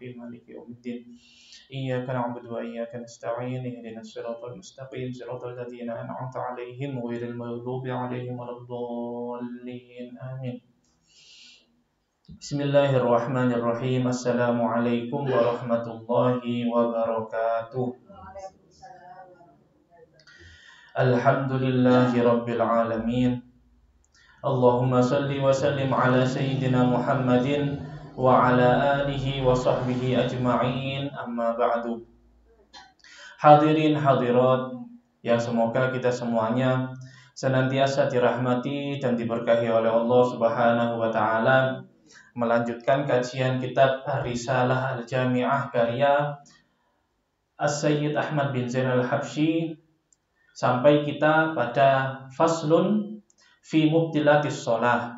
Rahim Maliki Yaumiddin. Iyyaka na'budu wa iyyaka nasta'in. Ihdinas siratal mustaqim, siratal ladzina an'amta 'alaihim ghairil maghdubi 'alaihim waladdallin. Amin. Bismillahirrahmanirrahim. Assalamualaikum warahmatullahi wabarakatuh. Alhamdulillahi rabbil alamin. Allahumma salli wa sallim ala sayyidina Muhammadin wa ala alihi wa sahbihi ajma'in. Amma ba'du. Hadirin hadirat yang semoga kita semuanya senantiasa dirahmati dan diberkahi oleh Allah Subhanahu wa taala, melanjutkan kajian kitab Risalah Al-Jami'ah karya As-Sayyid Ahmad bin Zain Al-Habsyi, sampai kita pada faslun fi mubtilatis shalah,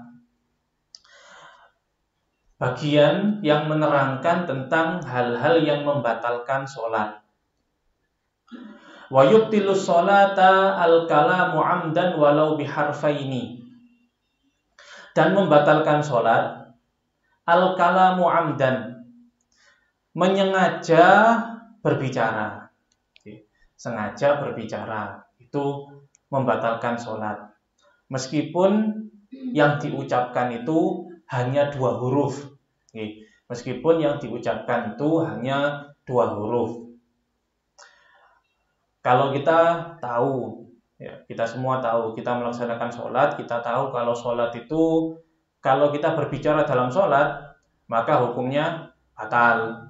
bagian yang menerangkan tentang hal-hal yang membatalkan sholat. Wa yubtilus sholata al-kalamu amdan walau biharfaini, dan membatalkan sholat al-kalamu amdan, menyengaja berbicara, sengaja berbicara, itu membatalkan sholat. Meskipun yang diucapkan itu hanya 2 huruf. Meskipun yang diucapkan itu hanya 2 huruf. Kalau kita tahu, ya, kita semua tahu, kita melaksanakan sholat, kita tahu kalau sholat itu, kalau kita berbicara dalam sholat, maka hukumnya batal.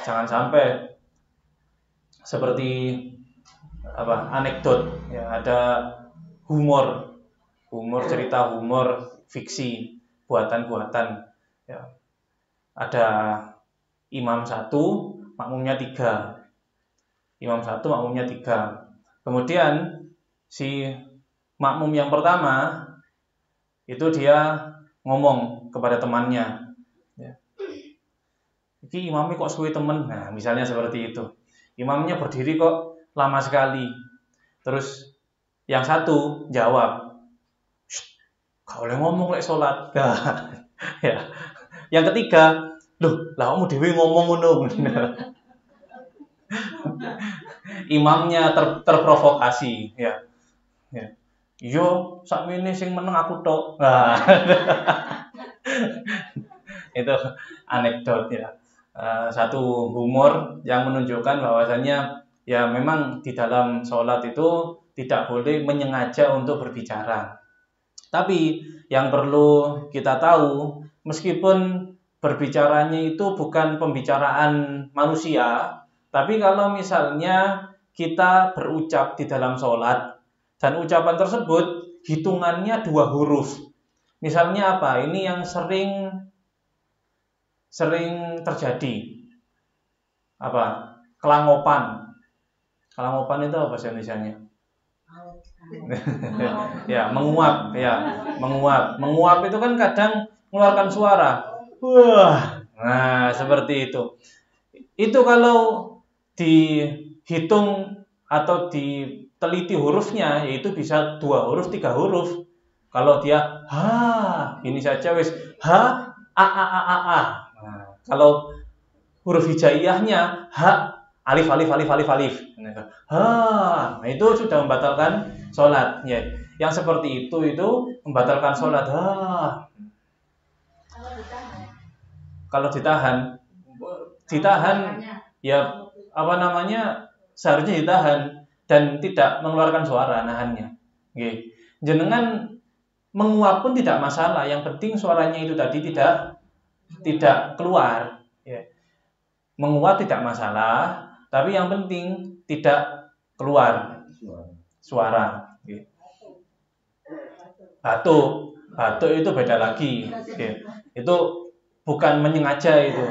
Jangan sampai seperti anekdot, ya, ada humor, cerita humor fiksi, buatan-buatan, ya. Ada imam 1, makmumnya 3. Imam 1, makmumnya 3. Kemudian si makmum yang pertama itu dia ngomong kepada temannya, ya, "Iki imamnya kok suwe temen." Nah, misalnya seperti itu. Imamnya berdiri kok lama sekali. Terus yang satu jawab, "Gak boleh ngomong lek sholat." Nah, ya. Yang ketiga, "Loh, lah kamu dhewe ngomong ngono." Imamnya terprovokasi, ya. Ya. Yo, sakmene sing meneng aku tok. Nah. Itu anekdot, ya. Satu humor yang menunjukkan bahwasannya ya memang di dalam sholat itu tidak boleh menyengaja untuk berbicara. Tapi yang perlu kita tahu, meskipun berbicaranya itu bukan pembicaraan manusia, tapi kalau misalnya kita berucap di dalam sholat dan ucapan tersebut hitungannya 2 huruf. Misalnya apa? Ini yang sering terjadi. Apa? Kelangopan. Kelangopan itu apa bahasa Indonesianya? Ya, menguap, ya, menguap. Menguap itu kan kadang mengeluarkan suara. Wah. Nah, seperti itu. Itu kalau dihitung atau diteliti hurufnya, yaitu bisa 2 huruf, 3 huruf. Kalau dia ini saja wis a. Nah, kalau huruf hijaiyahnya alif. Nah, itu sudah membatalkan sholat, ya. Yang seperti itu membatalkan sholat. Kalau ditahan, ya seharusnya ditahan dan tidak mengeluarkan suara nahannya. Jenengan menguap pun tidak masalah, yang penting suaranya itu tadi tidak keluar, ya. Menguap tidak masalah, tapi yang penting tidak keluar suara. Batuk itu beda lagi, ya. Itu bukan menyengaja, itu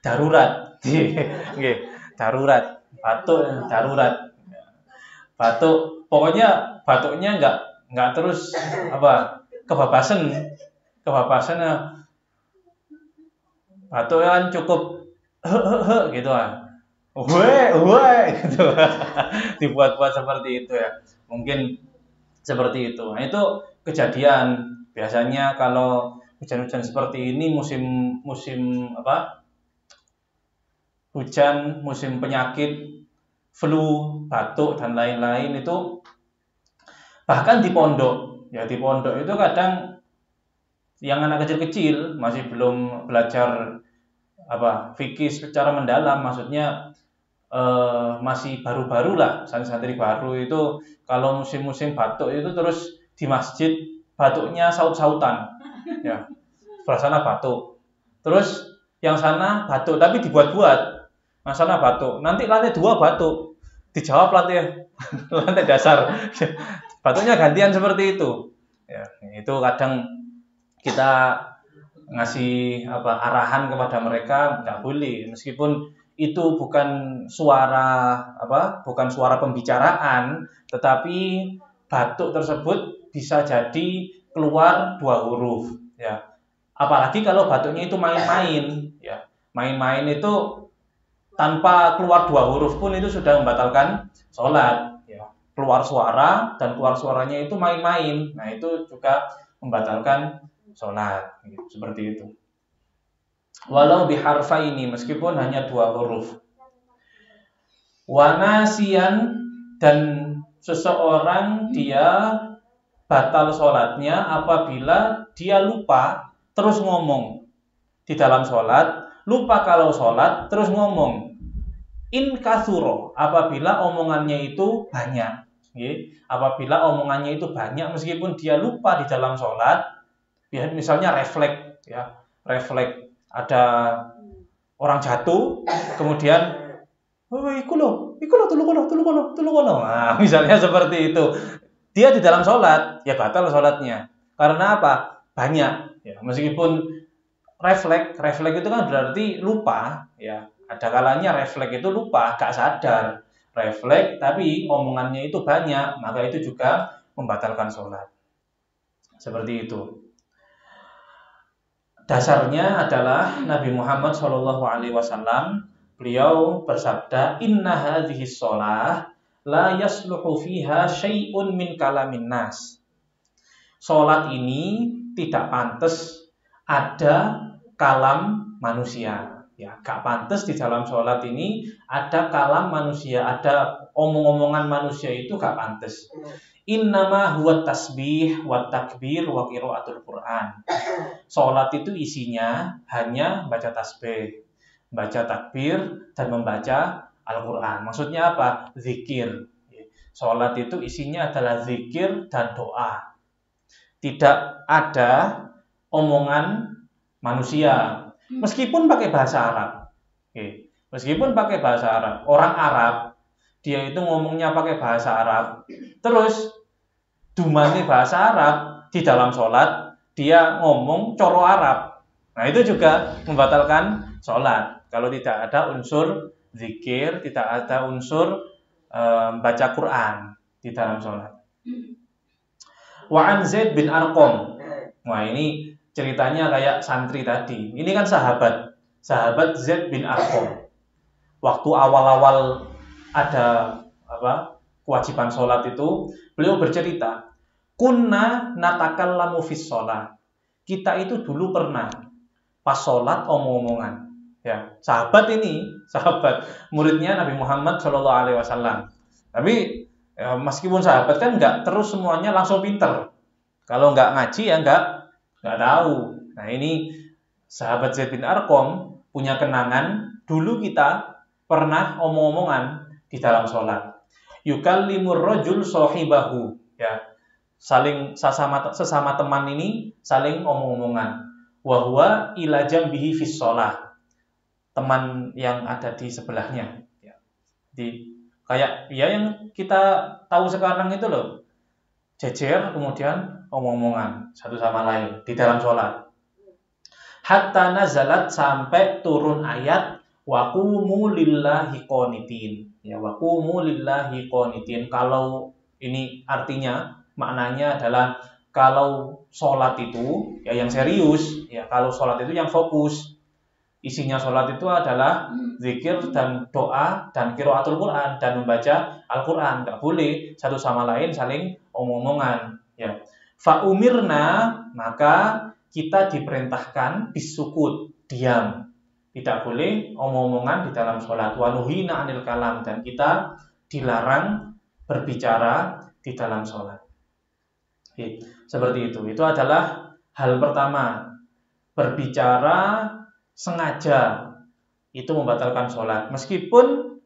darurat. Darurat, batuk darurat. Batuk, pokoknya batuknya enggak terus kebabasan. Batuk kan cukup gitu kan. Gitu. Dibuat-buat seperti itu, ya. Mungkin seperti itu. Nah, itu kejadian biasanya kalau hujan-hujan seperti ini musim hujan, musim penyakit, flu, batuk dan lain-lain itu bahkan di pondok. Ya di pondok itu kadang yang anak kecil-kecil masih belum belajar fikih secara mendalam, maksudnya masih baru-baru lah, santri-santri baru itu kalau musim-musim batuk itu terus di masjid batuknya saut-sautan, ya sebelah sana batuk, terus yang sana batuk tapi dibuat-buat, yang sana batuk, nanti lantai 2 batuk, dijawab lantai dasar, batuknya gantian seperti itu. Ya, itu kadang kita ngasih arahan kepada mereka nggak boleh, meskipun itu bukan bukan suara pembicaraan, tetapi batuk tersebut bisa jadi keluar 2 huruf, ya. Apalagi kalau batuknya itu main-main, ya. Main-main itu tanpa keluar 2 huruf pun itu sudah membatalkan sholat, ya. Keluar suara dan keluar suaranya itu main-main, nah itu juga membatalkan sholat, gitu, seperti itu. Walau biharfa ini, meskipun hanya 2 huruf. Wanasian, dan seseorang dia batal sholatnya apabila dia lupa terus ngomong di dalam sholat, lupa kalau sholat terus ngomong. In kasuro, apabila omongannya itu banyak, apabila omongannya itu banyak meskipun dia lupa di dalam sholat, ya misalnya refleks, ada orang jatuh, kemudian iku lo, tulu kono. Nah, misalnya seperti itu. Dia di dalam sholat, ya batal sholatnya. Karena apa? Banyak. Ya, meskipun refleks itu kan berarti lupa. Ya, ada kalanya refleks itu lupa, gak sadar. Refleks, tapi omongannya itu banyak, maka itu juga membatalkan sholat. Seperti itu. Dasarnya adalah Nabi Muhammad SAW, beliau bersabda, Inna hadhihi sholah la yasluhu fiha syai'un min kalamin nas. Sholat ini tidak pantas ada kalam manusia. Ya, gak pantas di dalam sholat ini ada kalam manusia, ada omong-omongan manusia, itu gak pantas. Innama huwa tasbih wa takbir wa qiraatul Qur'an. Sholat itu isinya hanya baca tasbih, baca takbir, dan membaca Al-Quran. Maksudnya apa? Zikir. Sholat itu isinya adalah zikir dan doa. Tidak ada omongan manusia, meskipun pakai bahasa Arab. Meskipun pakai bahasa Arab, orang Arab dia itu ngomongnya pakai bahasa Arab, terus dumane bahasa Arab di dalam sholat dia ngomong coro Arab, nah itu juga membatalkan sholat. Kalau tidak ada unsur zikir, tidak ada unsur baca Quran di dalam sholat. Wa'an Zaid bin Arqam. Wah, ini ceritanya kayak santri tadi. Ini kan sahabat Zaid bin Arqam. Waktu awal-awal ada kewajiban sholat itu, beliau bercerita, kunna natakallamu fis sholat. Kita itu dulu pernah pas sholat omong-omongan. Ya, sahabat muridnya Nabi Muhammad SAW. Tapi ya, meskipun sahabat kan nggak terus semuanya langsung pinter. Kalau nggak ngaji ya nggak tahu. Nah, ini sahabat Zaid bin Arqam punya kenangan, dulu kita pernah omong-omongan di dalam sholat. Yukallimur rajul sahibahu, ya, saling sesama teman ini saling omong-omongan. Wa huwa ila jambihi fis shalah, teman yang ada di sebelahnya, ya. Kayak ya yang kita tahu sekarang itu loh, jejer kemudian omong-omongan satu sama lain di dalam sholat. Hatta nazalat, sampai turun ayat wa qumu lillahi qanitin. Ya, wa qumu lillahi qanitin. Kalau ini artinya, maknanya adalah kalau sholat itu ya yang serius, ya kalau sholat itu yang fokus. Isinya sholat itu adalah zikir dan doa dan qiraatul Quran dan membaca Al-Quran. Nggak boleh satu sama lain saling omong-omongan. Ya. Fa umirna, maka kita diperintahkan bisukut, diam. Tidak boleh omong-omongan di dalam sholat. Wa nuhina 'anil kalam, dan kita dilarang berbicara di dalam sholat. Oke, seperti itu. Itu adalah hal pertama. Berbicara sengaja itu membatalkan sholat. Meskipun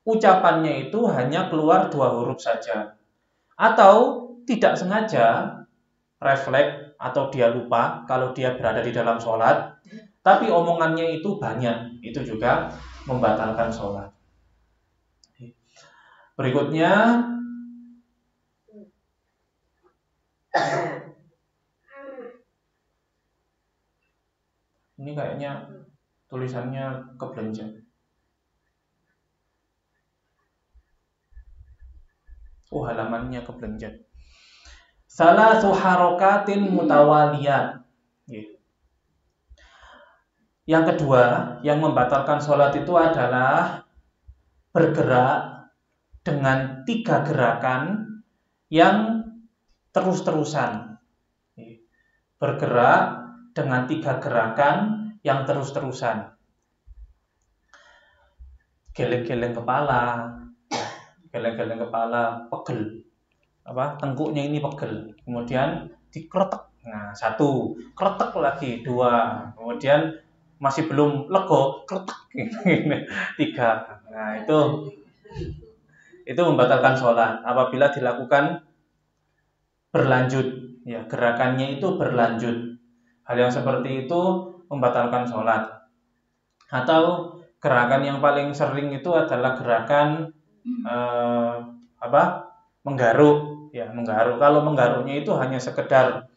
ucapannya itu hanya keluar 2 huruf saja. Atau tidak sengaja, refleks atau dia lupa kalau dia berada di dalam sholat, tapi omongannya itu banyak, itu juga membatalkan sholat. Berikutnya, ini kayaknya tulisannya kebelenjak. Oh, halamannya kebelenjak. Salasu harokatin mutawaliyat. Yang kedua, yang membatalkan sholat itu adalah bergerak dengan 3 gerakan yang terus-terusan. Bergerak dengan 3 gerakan yang terus-terusan. Geleng-geleng kepala, pegel. Tengkuknya ini pegel. Kemudian dikretek. Nah, 1, kretek lagi 2. Kemudian masih belum lego, kretek. 3. Nah, itu membatalkan sholat apabila dilakukan berlanjut, ya, gerakannya itu berlanjut. Hal yang seperti itu membatalkan sholat. Atau gerakan yang paling sering itu adalah gerakan menggaruk, ya, menggaruk. Kalau menggaruknya itu hanya sekedar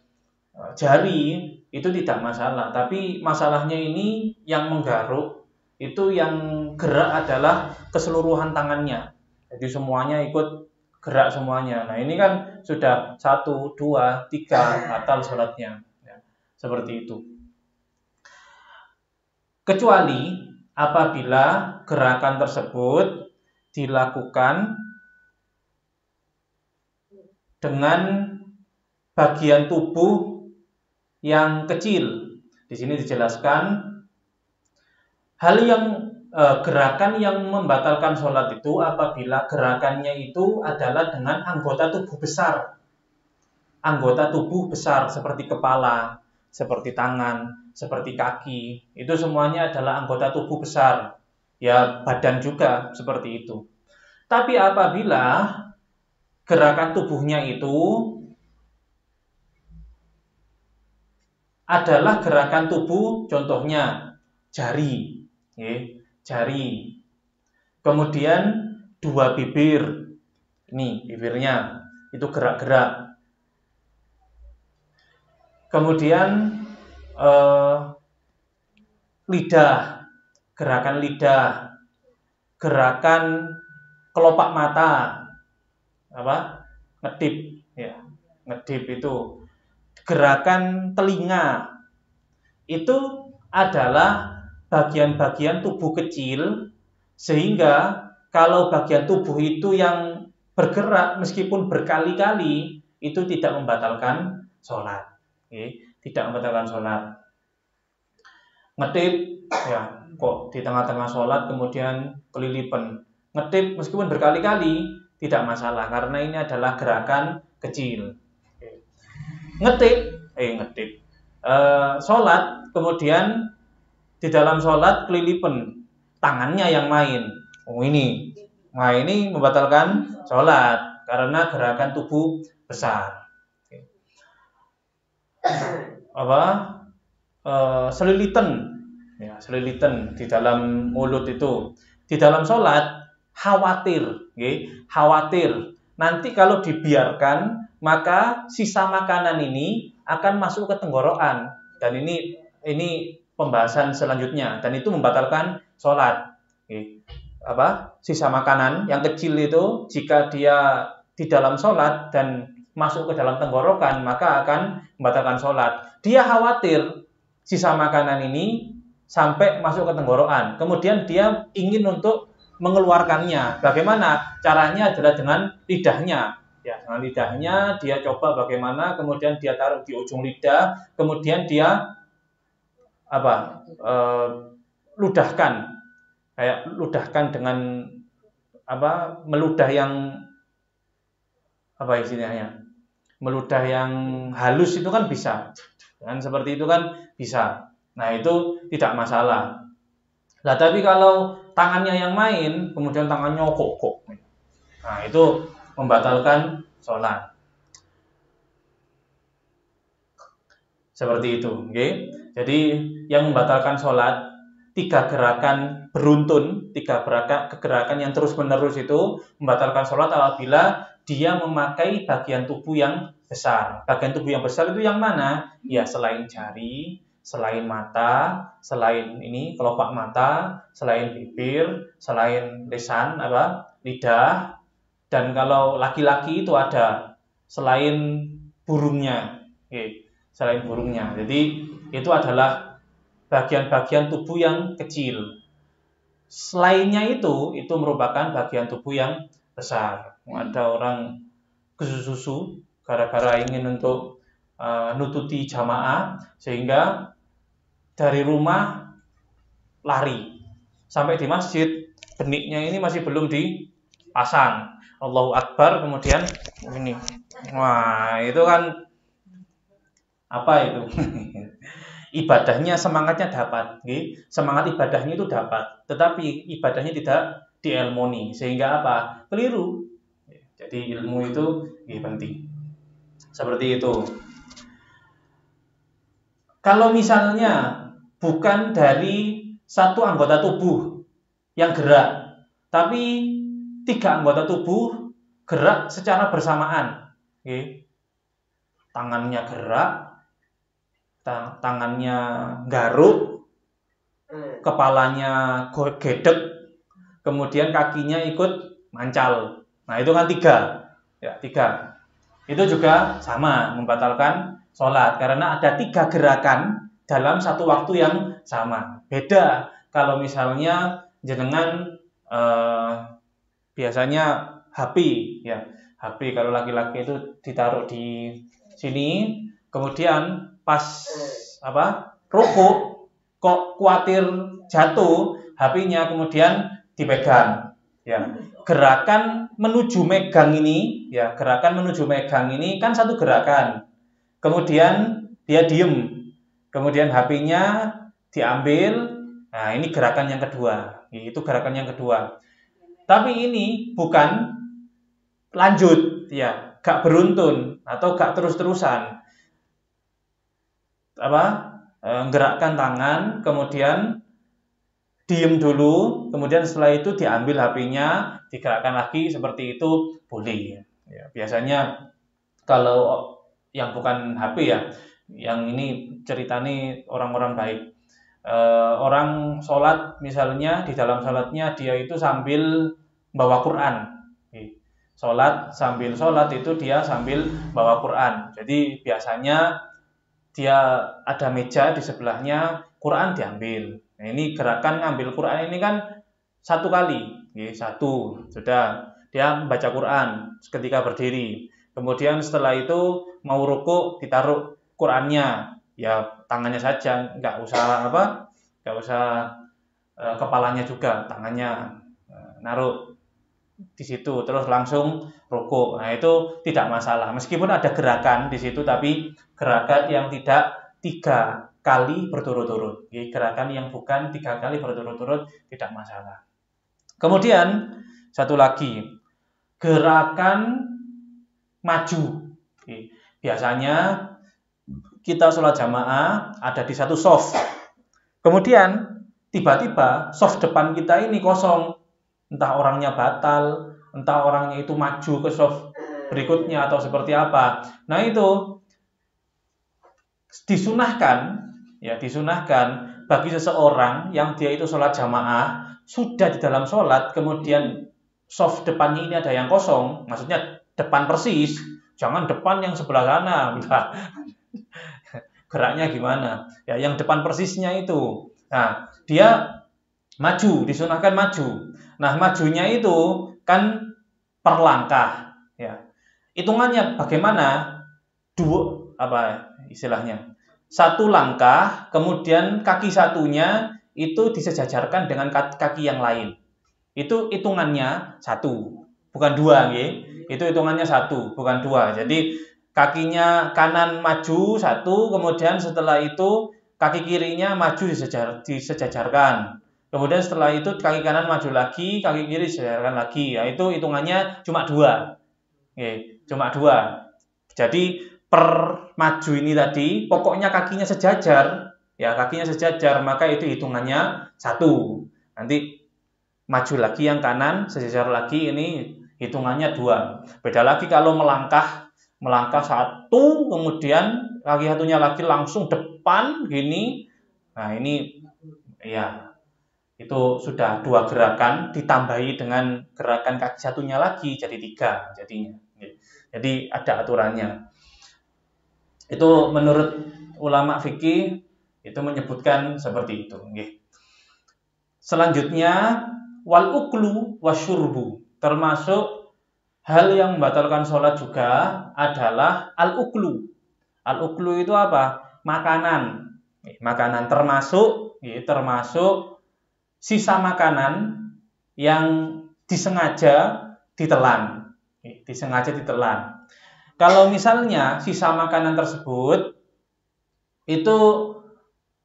jari, itu tidak masalah. Tapi masalahnya ini yang menggaruk itu yang gerak adalah keseluruhan tangannya. Jadi semuanya ikut gerak semuanya. Nah, ini kan sudah 1, 2, 3 batal sholatnya, ya, seperti itu. Kecuali apabila gerakan tersebut dilakukan dengan bagian tubuh yang kecil. Di sini dijelaskan hal yang gerakan yang membatalkan sholat itu apabila gerakannya itu adalah dengan anggota tubuh besar. Anggota tubuh besar seperti kepala, seperti tangan, seperti kaki. Itu semuanya adalah anggota tubuh besar. Ya, badan juga seperti itu. Tapi apabila gerakan tubuhnya itu adalah gerakan tubuh, contohnya jari, jari. Kemudian 2 bibir, ini bibirnya itu gerak-gerak. Kemudian lidah, gerakan lidah, gerakan kelopak mata, ngedip, ya, ngedip itu. Gerakan telinga itu adalah bagian-bagian tubuh kecil, sehingga kalau bagian tubuh itu yang bergerak meskipun berkali-kali itu tidak membatalkan sholat, tidak membatalkan sholat. Ngedip, ya, kok di tengah-tengah sholat kemudian kelilipan. Ngedip meskipun berkali-kali tidak masalah karena ini adalah gerakan kecil. Sholat kemudian di dalam sholat kelilipan, tangannya yang main. Ini membatalkan sholat karena gerakan tubuh besar. Selilitan, ya, selilitan di dalam mulut itu. Di dalam sholat khawatir, nanti kalau dibiarkan maka sisa makanan ini akan masuk ke tenggorokan, dan ini pembahasan selanjutnya, dan itu membatalkan sholat. Sisa makanan yang kecil itu jika dia di dalam sholat dan masuk ke dalam tenggorokan maka akan membatalkan sholat. Dia khawatir sisa makanan ini sampai masuk ke tenggorokan, kemudian dia ingin untuk mengeluarkannya. Bagaimana caranya? Adalah dengan lidahnya. Ya, dengan lidahnya dia coba bagaimana, kemudian dia taruh di ujung lidah, kemudian dia ludahkan, kayak ludahkan dengan apa, meludah yang apa istilahnya, meludah yang halus itu kan bisa, kan seperti itu kan bisa. Nah itu tidak masalah. Nah tapi kalau tangannya yang main, kemudian tangannya kok, nah itu membatalkan sholat. Seperti itu, oke? Jadi yang membatalkan sholat 3 gerakan beruntun, 3 gerakan yang terus menerus itu membatalkan sholat apabila dia memakai bagian tubuh yang besar. Bagian tubuh yang besar itu yang mana? Ya selain jari, selain mata, selain ini kelopak mata, selain bibir, selain lisan lidah, dan kalau laki-laki itu ada selain burungnya, oke. Selain burungnya. Jadi itu adalah bagian-bagian tubuh yang kecil. Selainnya itu merupakan bagian tubuh yang besar. Ada orang kesusu gara-gara ingin untuk nututi jamaah sehingga dari rumah lari sampai di masjid, beniknya ini masih belum dipasang. Allahu Akbar, kemudian ini. Wah, itu kan apa itu? Ibadahnya, semangatnya dapat, semangat ibadahnya itu dapat, tetapi ibadahnya tidak diilmoni, sehingga apa? Keliru. Jadi ilmu itu penting. Seperti itu. Kalau misalnya bukan dari satu anggota tubuh yang gerak, tapi 3 anggota tubuh gerak secara bersamaan, tangannya gerak, tangannya garuk, kepalanya gedek, kemudian kakinya ikut mancal. Nah itu kan 3, ya 3. Itu juga sama membatalkan sholat karena ada 3 gerakan dalam satu waktu yang sama. Beda kalau misalnya jenengan biasanya HP, ya HP kalau laki-laki itu ditaruh di sini, kemudian pas rukuk kok khawatir jatuh HP-nya, kemudian dipegang, ya. Gerakan menuju megang ini, ya, gerakan menuju megang ini kan satu gerakan. Kemudian dia diem, kemudian HP-nya diambil. Nah, ini gerakan yang kedua. Itu gerakan yang kedua. Tapi ini bukan lanjut, ya, gak beruntun atau gak terus-terusan. Gerakkan tangan, kemudian diem dulu, kemudian setelah itu diambil HP-nya, digerakkan lagi, seperti itu boleh. Ya, biasanya kalau yang bukan HP ya, yang ini ceritanya orang-orang baik. Orang sholat misalnya di dalam sholatnya dia itu sambil bawa Quran. Sholat sambil sholat itu dia sambil bawa Quran. Jadi biasanya dia ada meja di sebelahnya, Quran diambil. Nah, ini gerakan ngambil Quran ini kan 1 kali, 1 sudah dia membaca Quran ketika berdiri. Kemudian setelah itu mau rukuk ditaruh Qurannya, ya tangannya saja, nggak usah kepalanya juga, tangannya naruh di situ, terus langsung rukuk. Nah itu tidak masalah, meskipun ada gerakan di situ, tapi gerakan yang tidak 3 kali berturut-turut. Gerakan yang bukan 3 kali berturut-turut tidak masalah. Kemudian satu lagi, gerakan maju. Biasanya kita sholat jamaah ada di satu shaf. Kemudian tiba-tiba shaf depan kita ini kosong. Entah orangnya batal, entah orangnya itu maju ke shaf berikutnya atau seperti apa. Nah itu disunahkan bagi seseorang yang dia itu sholat jamaah, sudah di dalam sholat, kemudian shaf depannya ini ada yang kosong, maksudnya depan persis, jangan depan yang sebelah sana. Geraknya gimana? Ya yang depan persisnya itu. Nah, dia maju, disunahkan maju. Nah, majunya itu kan per langkah, ya. Hitungannya bagaimana? Istilahnya? 1 langkah, kemudian kaki satunya itu disejajarkan dengan kaki yang lain. Itu hitungannya 1, bukan 2, nggih. Itu hitungannya 1, bukan 2. Jadi kakinya kanan maju 1, kemudian setelah itu kaki kirinya maju disejajarkan. Kemudian setelah itu kaki kanan maju lagi, kaki kiri disejajarkan lagi. Ya, itu hitungannya cuma 2. Oke, cuma 2. Jadi per maju ini tadi, pokoknya kakinya sejajar, ya kakinya sejajar, maka itu hitungannya 1. Nanti maju lagi yang kanan, sejajar lagi, ini hitungannya 2. Beda lagi kalau melangkah 1, kemudian kaki satunya lagi langsung depan gini. Nah, ini ya itu sudah 2 gerakan ditambahi dengan gerakan kaki satunya lagi jadi 3 jadinya. Jadi ada aturannya. Itu menurut ulama fikih itu menyebutkan seperti itu. Selanjutnya wal uklu wasyurbu, termasuk hal yang membatalkan sholat juga adalah al uklu. Al uklu itu apa? Makanan. Makanan termasuk sisa makanan yang disengaja ditelan. Kalau misalnya sisa makanan tersebut itu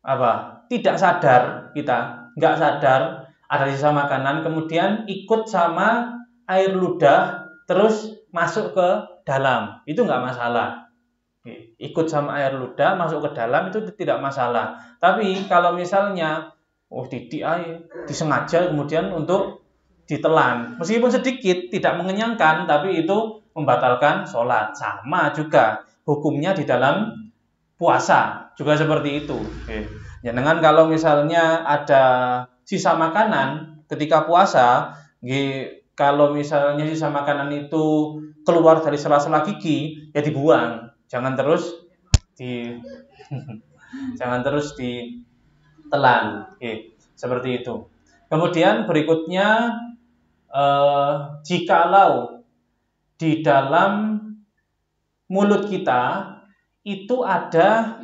apa? Tidak sadar, kita nggak sadar ada sisa makanan, kemudian ikut sama air ludah terus masuk ke dalam, itu nggak masalah. Ikut sama air ludah masuk ke dalam itu tidak masalah. Tapi kalau misalnya disengaja kemudian untuk ditelan, meskipun sedikit tidak mengenyangkan, tapi itu membatalkan sholat. Sama juga hukumnya di dalam puasa juga seperti itu. Ya, dengan kalau misalnya ada sisa makanan ketika puasa, kalau misalnya sisa makanan itu keluar dari sela-sela gigi, ya dibuang, jangan terus ditelan. Seperti itu. Kemudian berikutnya, jikalau di dalam mulut kita itu ada,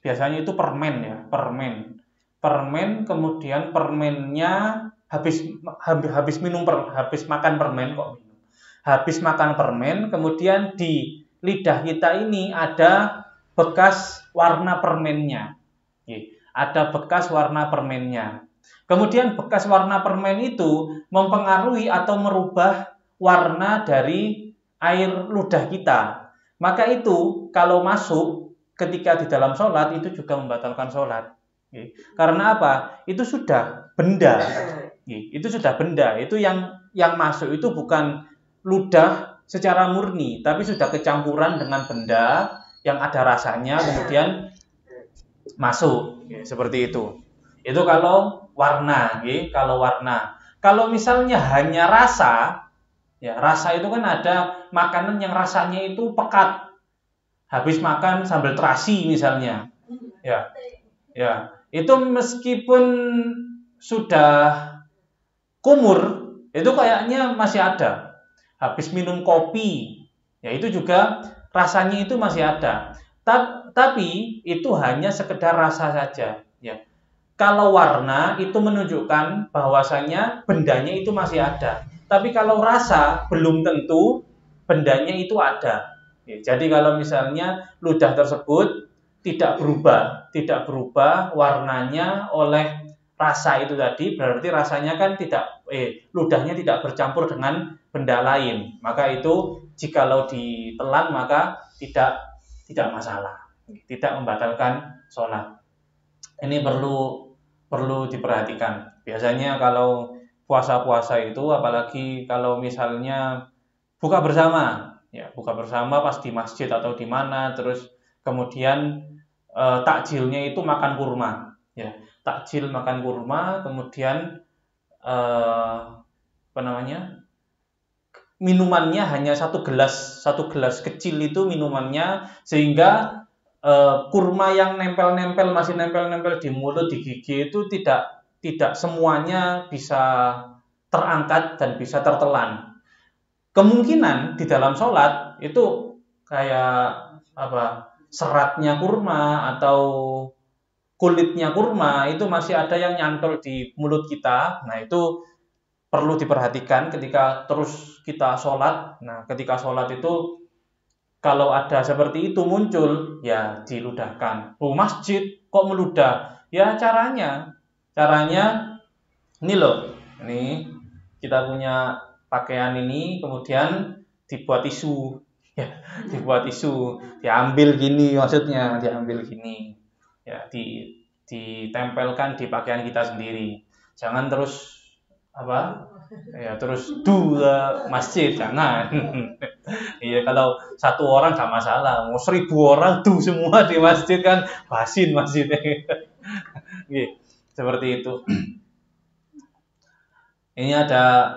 biasanya itu permen ya, permen, kemudian permennya habis makan permen, kemudian di lidah kita ini ada bekas warna permennya. Kemudian bekas warna permen itu mempengaruhi atau merubah warna dari air ludah kita. Maka itu kalau masuk ketika di dalam sholat itu juga membatalkan sholat. Karena apa? Itu sudah benda. Itu yang masuk itu bukan ludah secara murni, tapi sudah kecampuran dengan benda yang ada rasanya, kemudian masuk. Seperti itu. Itu kalau warna. Kalau misalnya hanya rasa, ya rasa itu kan ada makanan yang rasanya itu pekat. Habis makan sambal terasi misalnya. Ya. Itu meskipun sudah kumur, itu kayaknya masih ada. Habis minum kopi, ya itu juga rasanya itu masih ada. Tapi itu hanya sekedar rasa saja, ya. Kalau warna itu menunjukkan bahwasanya bendanya itu masih ada. Tapi kalau rasa belum tentu bendanya itu ada. Jadi kalau misalnya ludah tersebut tidak berubah warnanya oleh rasa itu tadi, berarti rasanya kan ludahnya tidak bercampur dengan benda lain. Maka itu jikalau ditelan maka tidak masalah, tidak membatalkan sholat. Ini perlu diperhatikan. Biasanya kalau puasa-puasa itu, apalagi kalau misalnya buka bersama pas di masjid atau di mana, terus kemudian takjilnya itu makan kurma, ya. Takjil makan kurma, kemudian minumannya hanya satu gelas kecil itu minumannya, sehingga kurma yang masih nempel di mulut, di gigi itu tidak semuanya bisa terangkat dan bisa tertelan. Kemungkinan di dalam sholat itu kayak seratnya kurma atau kulitnya kurma itu masih ada yang nyantol di mulut kita. Nah, itu perlu diperhatikan ketika terus kita sholat. Nah, ketika sholat itu kalau ada seperti itu muncul, ya diludahkan. Oh, masjid kok meludah? Ya caranya ini loh. Ini kita punya pakaian ini, kemudian dibuat tisu. Ya, dibuat tisu, diambil gini maksudnya, diambil gini. Ya, ditempelkan di pakaian kita sendiri. Jangan terus apa? Ya, terus dua masjid, jangan. Iya, kalau satu orang gak masalah. Mau 1000 orang tuh semua di masjid kan basin masjidnya. Oke, seperti itu. Ini ada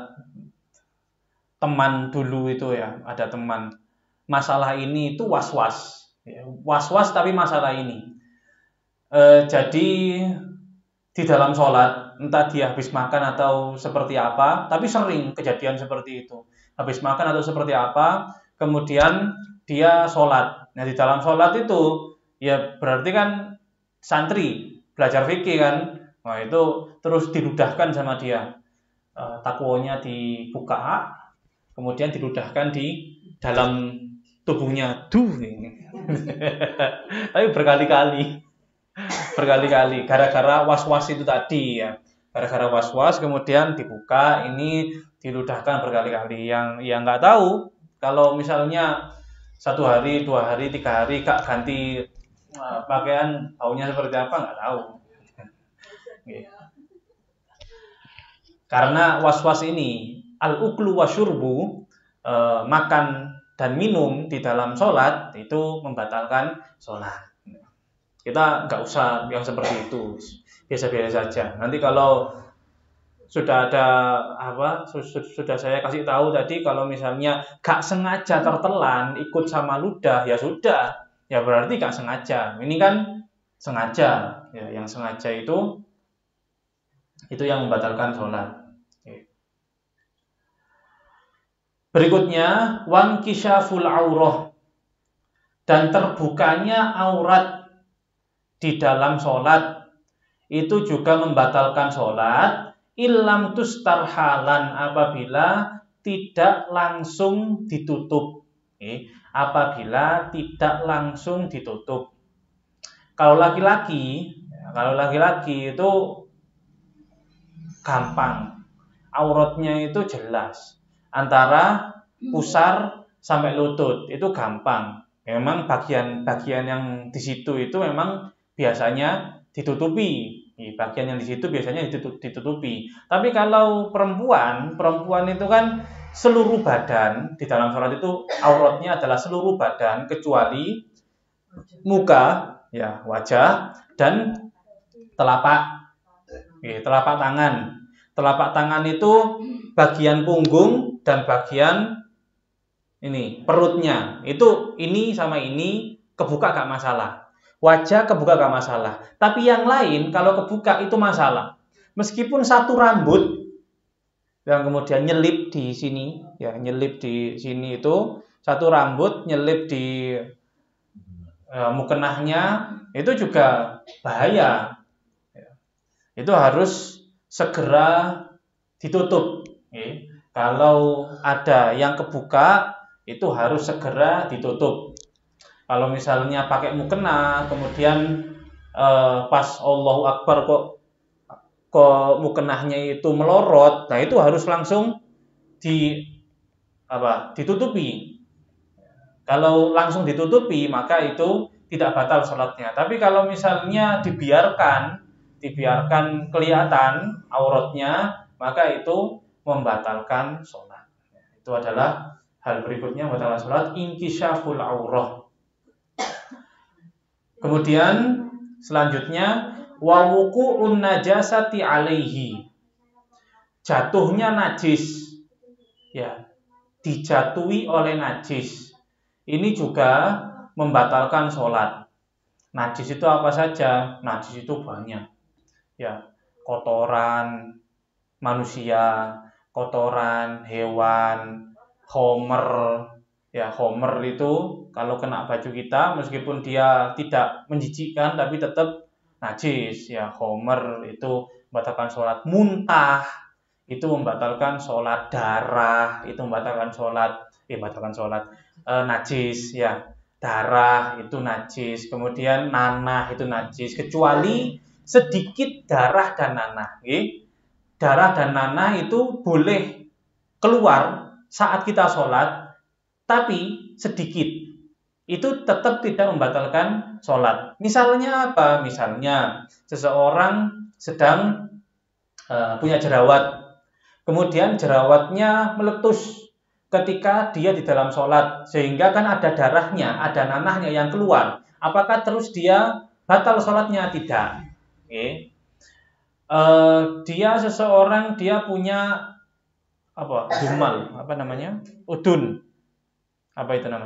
teman dulu itu ya, ada teman. Masalah ini itu was-was. Ya, was-was tapi masalah ini. Jadi di dalam sholat, entah dia habis makan atau seperti apa, tapi sering kejadian seperti itu. Habis makan atau seperti apa, kemudian dia sholat. Nah, di dalam sholat itu, ya berarti kan santri, belajar fikih kan. Nah, itu terus diludahkan sama dia. Takwonya dibuka, kemudian diludahkan di dalam tubuhnya. Tapi berkali-kali gara-gara was-was itu tadi ya, gara-gara was-was kemudian dibuka, ini diludahkan berkali-kali. Yang nggak tahu kalau misalnya 1 hari, 2 hari, 3 hari kak ganti pakaian, baunya seperti apa nggak tahu. Karena was-was ini al-uklu wasyurbu, makan dan minum di dalam sholat itu membatalkan sholat. Kita nggak usah yang seperti itu, biasa-biasa saja. Nanti kalau sudah ada apa, sudah saya kasih tahu tadi, kalau misalnya gak sengaja tertelan ikut sama ludah, ya sudah, ya berarti gak sengaja. Ini kan sengaja, ya, yang sengaja itu yang membatalkan sholat. Berikutnya, wankishaful aurah, dan terbukanya aurat di dalam sholat itu juga membatalkan sholat. Ilam tustarhalan, apabila tidak langsung ditutup. Apabila tidak langsung ditutup. Kalau laki-laki itu gampang, auratnya itu jelas, antara pusar sampai lutut itu gampang. Memang bagian-bagian yang di situ itu memang biasanya ditutupi. Bagian yang di situ biasanya ditutupi. Tapi kalau perempuan itu kan seluruh badan. Di dalam sholat itu auratnya adalah seluruh badan kecuali muka, ya, wajah dan telapak tangan. Telapak tangan itu bagian punggung dan bagian ini perutnya. Itu ini sama ini kebuka gak masalah. Wajah kebuka gak masalah. Tapi yang lain kalau kebuka itu masalah. Meskipun satu rambut yang kemudian nyelip di sini, ya, nyelip di sini itu satu rambut nyelip di mukenahnya, itu juga bahaya. Itu harus segera ditutup. Kalau ada yang kebuka itu harus segera ditutup. Kalau misalnya pakai mukena, kemudian pas Allahu Akbar kok mukenahnya itu melorot, nah itu harus langsung ditutupi. Kalau langsung ditutupi, maka itu tidak batal sholatnya. Tapi kalau misalnya dibiarkan kelihatan auratnya, maka itu membatalkan sholat. Itu adalah hal berikutnya membatalkan sholat, inkishaful aurah. Kemudian selanjutnya wawuku'un najasati alaihi, jatuhnya najis, ya, dijatuhi oleh najis. Ini juga membatalkan sholat. Najis itu apa saja? Najis itu banyak, ya, kotoran manusia, kotoran hewan, homer. Ya, homer itu kalau kena baju kita, meskipun dia tidak menjijikkan tapi tetap najis, ya. Homer itu membatalkan sholat, muntah itu membatalkan sholat, darah itu membatalkan sholat, najis, ya. Darah itu najis, kemudian nanah itu najis, kecuali sedikit darah dan nanah. Darah dan nanah itu boleh keluar saat kita sholat, tapi sedikit. Itu tetap tidak membatalkan sholat. Misalnya apa? Misalnya seseorang sedang punya jerawat, kemudian jerawatnya meletus ketika dia di dalam sholat, sehingga kan ada darahnya, ada nanahnya yang keluar. Apakah terus dia batal sholatnya? Tidak. Dia punya dumal, udun,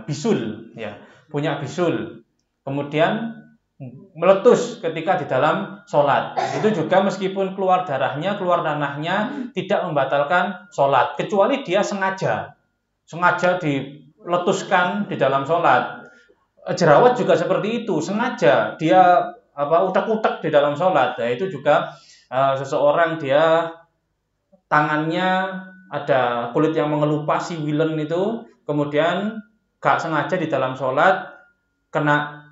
bisul, ya, punya bisul, kemudian meletus ketika di dalam sholat. Itu juga meskipun keluar darahnya, keluar nanahnya, tidak membatalkan sholat, kecuali dia sengaja diletuskan di dalam sholat. Jerawat juga seperti itu, sengaja dia utak-utak di dalam sholat. Nah, itu juga seseorang dia tangannya ada kulit yang mengelupas, siwilen itu, kemudian gak sengaja di dalam sholat kena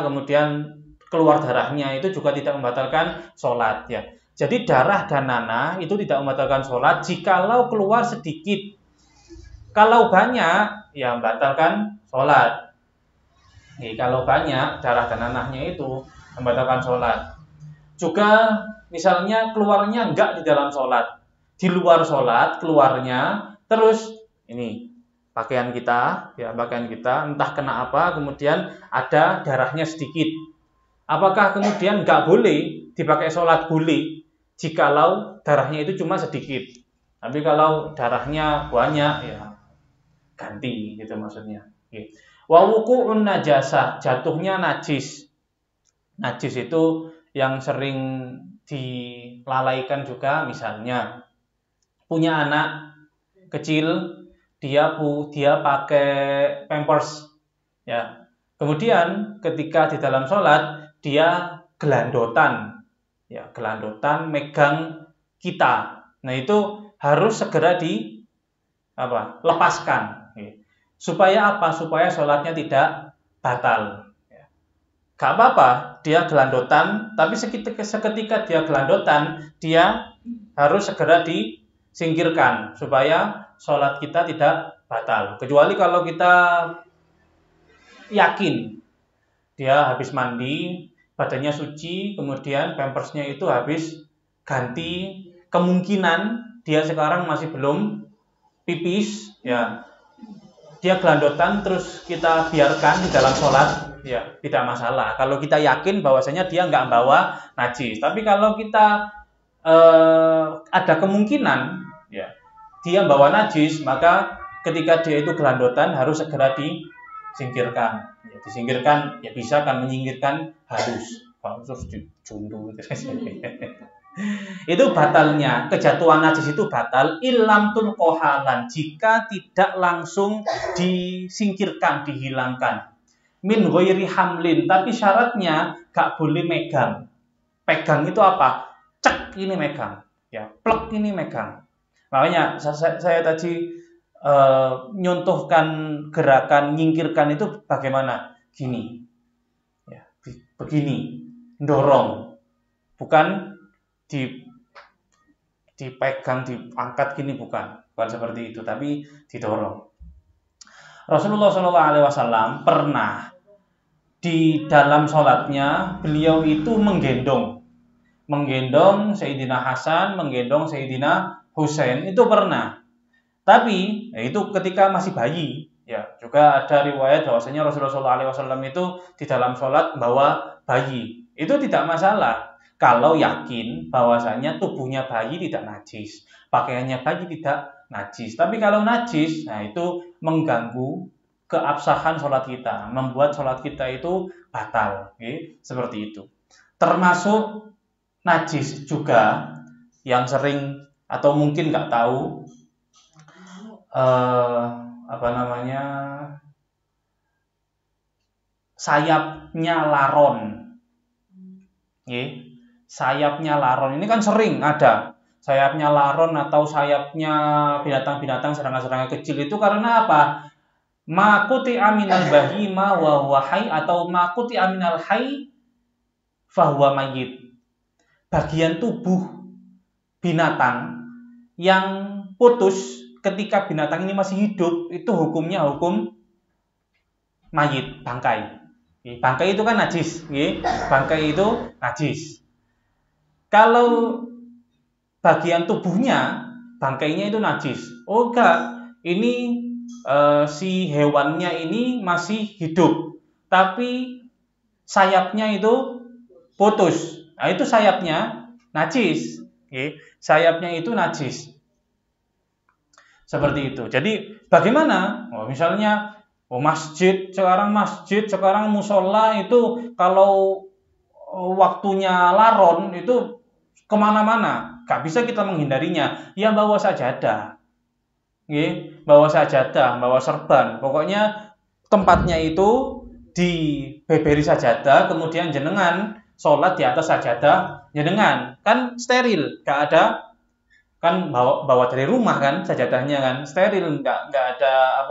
kemudian keluar darahnya, itu juga tidak membatalkan sholat, ya. Jadi darah dan nanah itu tidak membatalkan sholat jikalau keluar sedikit. Kalau banyak, ya membatalkan sholat. Kalau banyak darah dan nanahnya itu membatalkan sholat. Juga misalnya keluarnya enggak di dalam sholat, di luar sholat keluarnya, terus ini pakaian kita entah kena apa, kemudian ada darahnya sedikit. Apakah kemudian enggak boleh dipakai sholat? Boleh, jikalau darahnya itu cuma sedikit. Tapi kalau darahnya banyak, ya ganti, gitu maksudnya. Wa wuqu'un najasah, jatuhnya najis. Najis itu yang sering dilalaikan juga, misalnya punya anak kecil, dia pakai pampers, ya. Kemudian ketika di dalam sholat dia gelandotan megang kita. Nah, itu harus segera lepaskan. Supaya apa? Supaya sholatnya tidak batal. Gak apa-apa dia gelandotan, tapi seketika dia gelandotan, dia harus segera disingkirkan supaya sholat kita tidak batal. Kecuali kalau kita yakin dia habis mandi, badannya suci, kemudian pampersnya itu habis ganti, kemungkinan dia sekarang masih belum pipis, ya. Dia gelandotan terus kita biarkan di dalam sholat, ya tidak masalah. Kalau kita yakin bahwasanya dia nggak bawa najis. Tapi kalau kita ada kemungkinan, ya, dia bawa najis, maka ketika dia itu gelandotan harus segera disingkirkan. Ya, disingkirkan, ya bisa kan menyingkirkan harus. Kalau terus dijundu gitu. Itu batalnya, kejatuhan najis itu batal ilam tulqohalan, jika tidak langsung disingkirkan, dihilangkan. Min ghairi hamlin, tapi syaratnya gak boleh megang. Pegang itu apa? Cek ini megang, ya, plek ini megang. Makanya saya tadi nyontohkan gerakan nyingkirkan itu bagaimana? Gini, ya, begini, dorong, bukan dipegang, diangkat gini, bukan seperti itu, tapi didorong. Rasulullah SAW pernah di dalam sholatnya beliau itu menggendong Sayyidina Hasan, menggendong Sayyidina Husain, itu pernah. Tapi itu ketika masih bayi, ya. Juga ada riwayat bahwasanya Rasulullah SAW itu di dalam sholat bawa bayi, itu tidak masalah. Kalau yakin bahwasanya tubuhnya bayi tidak najis, pakaiannya bayi tidak najis. Tapi kalau najis, nah itu mengganggu keabsahan sholat kita, membuat sholat kita itu batal. Seperti itu. Termasuk najis juga yang sering atau mungkin nggak tahu, sayapnya laron. Sayapnya laron ini kan sering ada. Sayapnya laron atau sayapnya binatang-binatang serangga-serangga kecil itu karena apa? Makuti aminal bahima wa huwa hayy atau makuti aminal hayy fahuwa mayyit. Bagian tubuh binatang yang putus ketika binatang ini masih hidup itu hukumnya hukum mayit, bangkai. Bangkai itu kan najis, bangkai itu najis. Kalau bagian tubuhnya, bangkainya itu najis. Oh enggak, ini si hewannya ini masih hidup, tapi sayapnya itu putus. Nah itu sayapnya najis. Sayapnya itu najis. Seperti itu. Jadi bagaimana? Misalnya masjid sekarang musola itu kalau waktunya laron itu kemana-mana, gak bisa kita menghindarinya. Ya bawa sajadah, bawa sajadah, bawa serban. Pokoknya tempatnya itu dibeberi sajadah, kemudian jenengan sholat di atas sajadah jenengan. Kan steril, gak ada kan bawa dari rumah kan sajadahnya kan steril, nggak ada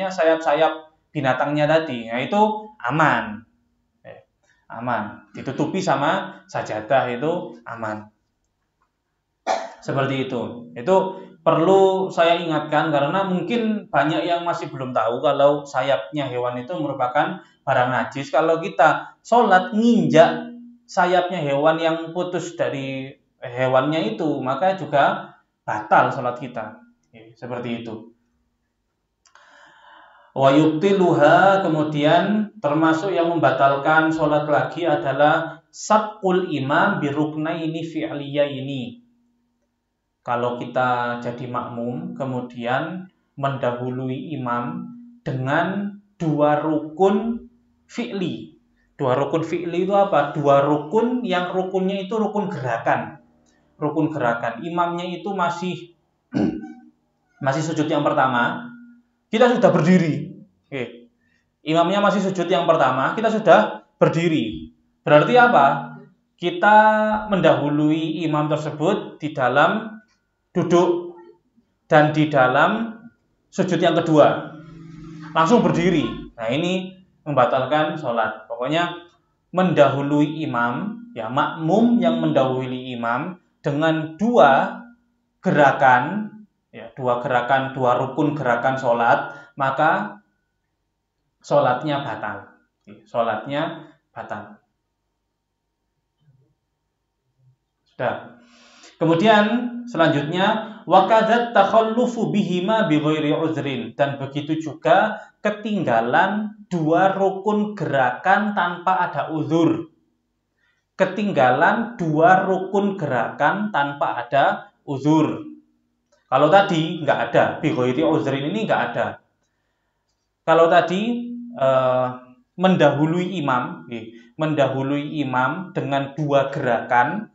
sayap-sayap binatangnya tadi. Nah itu aman, aman, ditutupi sama sajadah itu aman. Seperti itu perlu saya ingatkan karena mungkin banyak yang masih belum tahu kalau sayapnya hewan itu merupakan barang najis. Kalau kita sholat nginjak sayapnya hewan yang putus dari hewannya itu, maka juga batal sholat kita. Seperti itu. Wa yubtiluha, kemudian termasuk yang membatalkan sholat lagi adalah sabqul imam biruknaini fi'liyaini. Kalau kita jadi makmum kemudian mendahului imam dengan dua rukun fi'li. Dua rukun fi'li itu apa? Dua rukun yang rukunnya itu rukun gerakan. Rukun gerakan. Imamnya itu masih sujud yang pertama, kita sudah berdiri. Imamnya masih sujud yang pertama, kita sudah berdiri. Berarti apa? Kita mendahului imam tersebut di dalam duduk dan di dalam sujud yang kedua. Langsung berdiri. Nah ini membatalkan sholat. Pokoknya mendahului imam, ya makmum yang mendahului imam dengan dua gerakan, dua rukun gerakan sholat, maka sholatnya batal. Sholatnya batal. Sudah. Kemudian selanjutnya wakadzat takhallufu bihima bighairi uzrin, dan begitu juga ketinggalan dua rukun gerakan tanpa ada uzur. Ketinggalan dua rukun gerakan tanpa ada uzur. Kalau tadi nggak ada, bighairi uzrin ini nggak ada. Kalau tadi mendahului imam dengan dua gerakan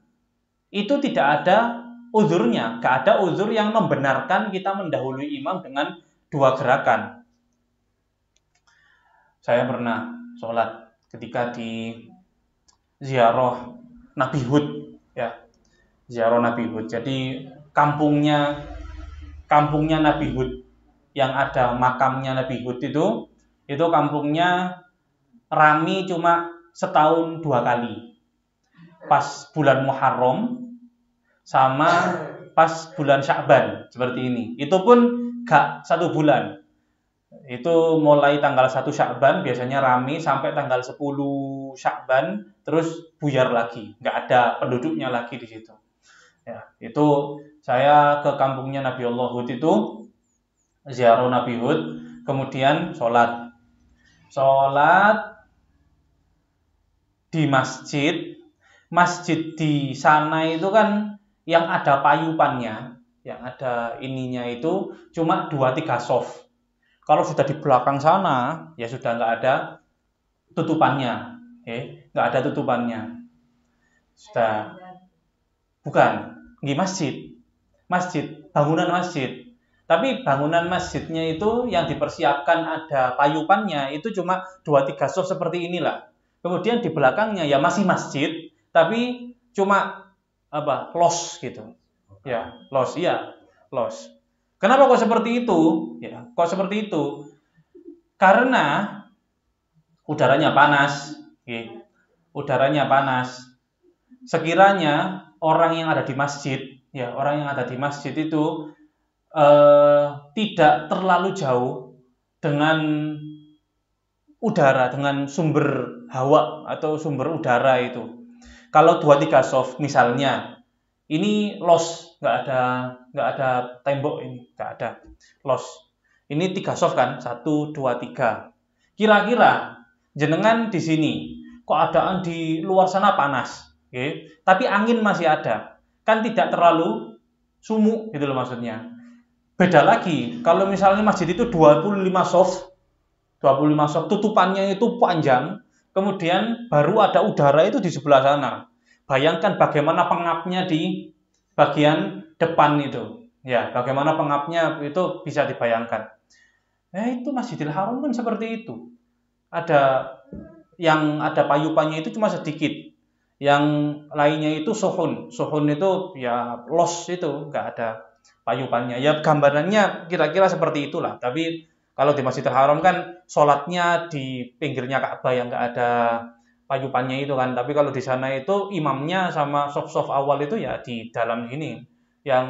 itu tidak ada uzurnya, nggak ada uzur yang membenarkan kita mendahului imam dengan dua gerakan. Saya pernah sholat ketika di ziarah Nabi Hud, ziarah Nabi Hud. Jadi kampungnya Nabi Hud yang ada makamnya Nabi Hud itu kampungnya rami cuma setahun dua kali. Pas bulan Muharram sama pas bulan Sya'ban seperti ini. Itu pun gak satu bulan. Itu mulai tanggal 1 Sya'ban biasanya rame sampai tanggal 10 Sya'ban terus buyar lagi, nggak ada penduduknya lagi di situ. Itu saya ke kampungnya Nabi Allah Hud itu ziarah Nabi Hud, kemudian sholat di masjid di sana itu kan yang ada payupannya, yang ada ininya itu cuma 2-3 soft. Kalau sudah di belakang sana, ya sudah nggak ada tutupannya, nggak ada tutupannya. Sudah, bukan, masjid, bangunan masjid. Tapi bangunan masjidnya itu yang dipersiapkan ada payupannya itu cuma 2-3 soft seperti inilah. Kemudian di belakangnya ya masih masjid, tapi cuma apa? Los gitu. Ya, los, iya, los. Kenapa kok seperti itu? Ya, kok seperti itu? Karena udaranya panas, ya. Udaranya panas. Sekiranya orang yang ada di masjid, ya, orang yang ada di masjid itu tidak terlalu jauh dengan udara, dengan sumber hawa atau sumber udara itu. Kalau 2-3 soft misalnya, ini los, nggak ada tembok ini, nggak ada los. Ini 3 soft kan, 1, 2, 3. Kira-kira jenengan di sini, keadaan di luar sana panas, okay? Tapi angin masih ada, kan tidak terlalu sumuk gitu loh maksudnya. Beda lagi, kalau misalnya masjid itu 25 soft, tutupannya itu panjang, kemudian baru ada udara itu di sebelah sana. Bayangkan bagaimana pengapnya di bagian depan itu. Ya, bagaimana pengapnya itu bisa dibayangkan. Itu Masjidil Haram kan seperti itu. Ada yang ada payupannya itu cuma sedikit. Yang lainnya itu suhun. Suhun itu ya los itu, nggak ada payupannya. Ya gambarannya kira-kira seperti itulah. Tapi kalau di Masjidil Haram kan sholatnya di pinggirnya Ka'bah yang nggak ada payupannya itu kan. Tapi kalau di sana itu imamnya sama sof-sof awal itu ya di dalam sini. Yang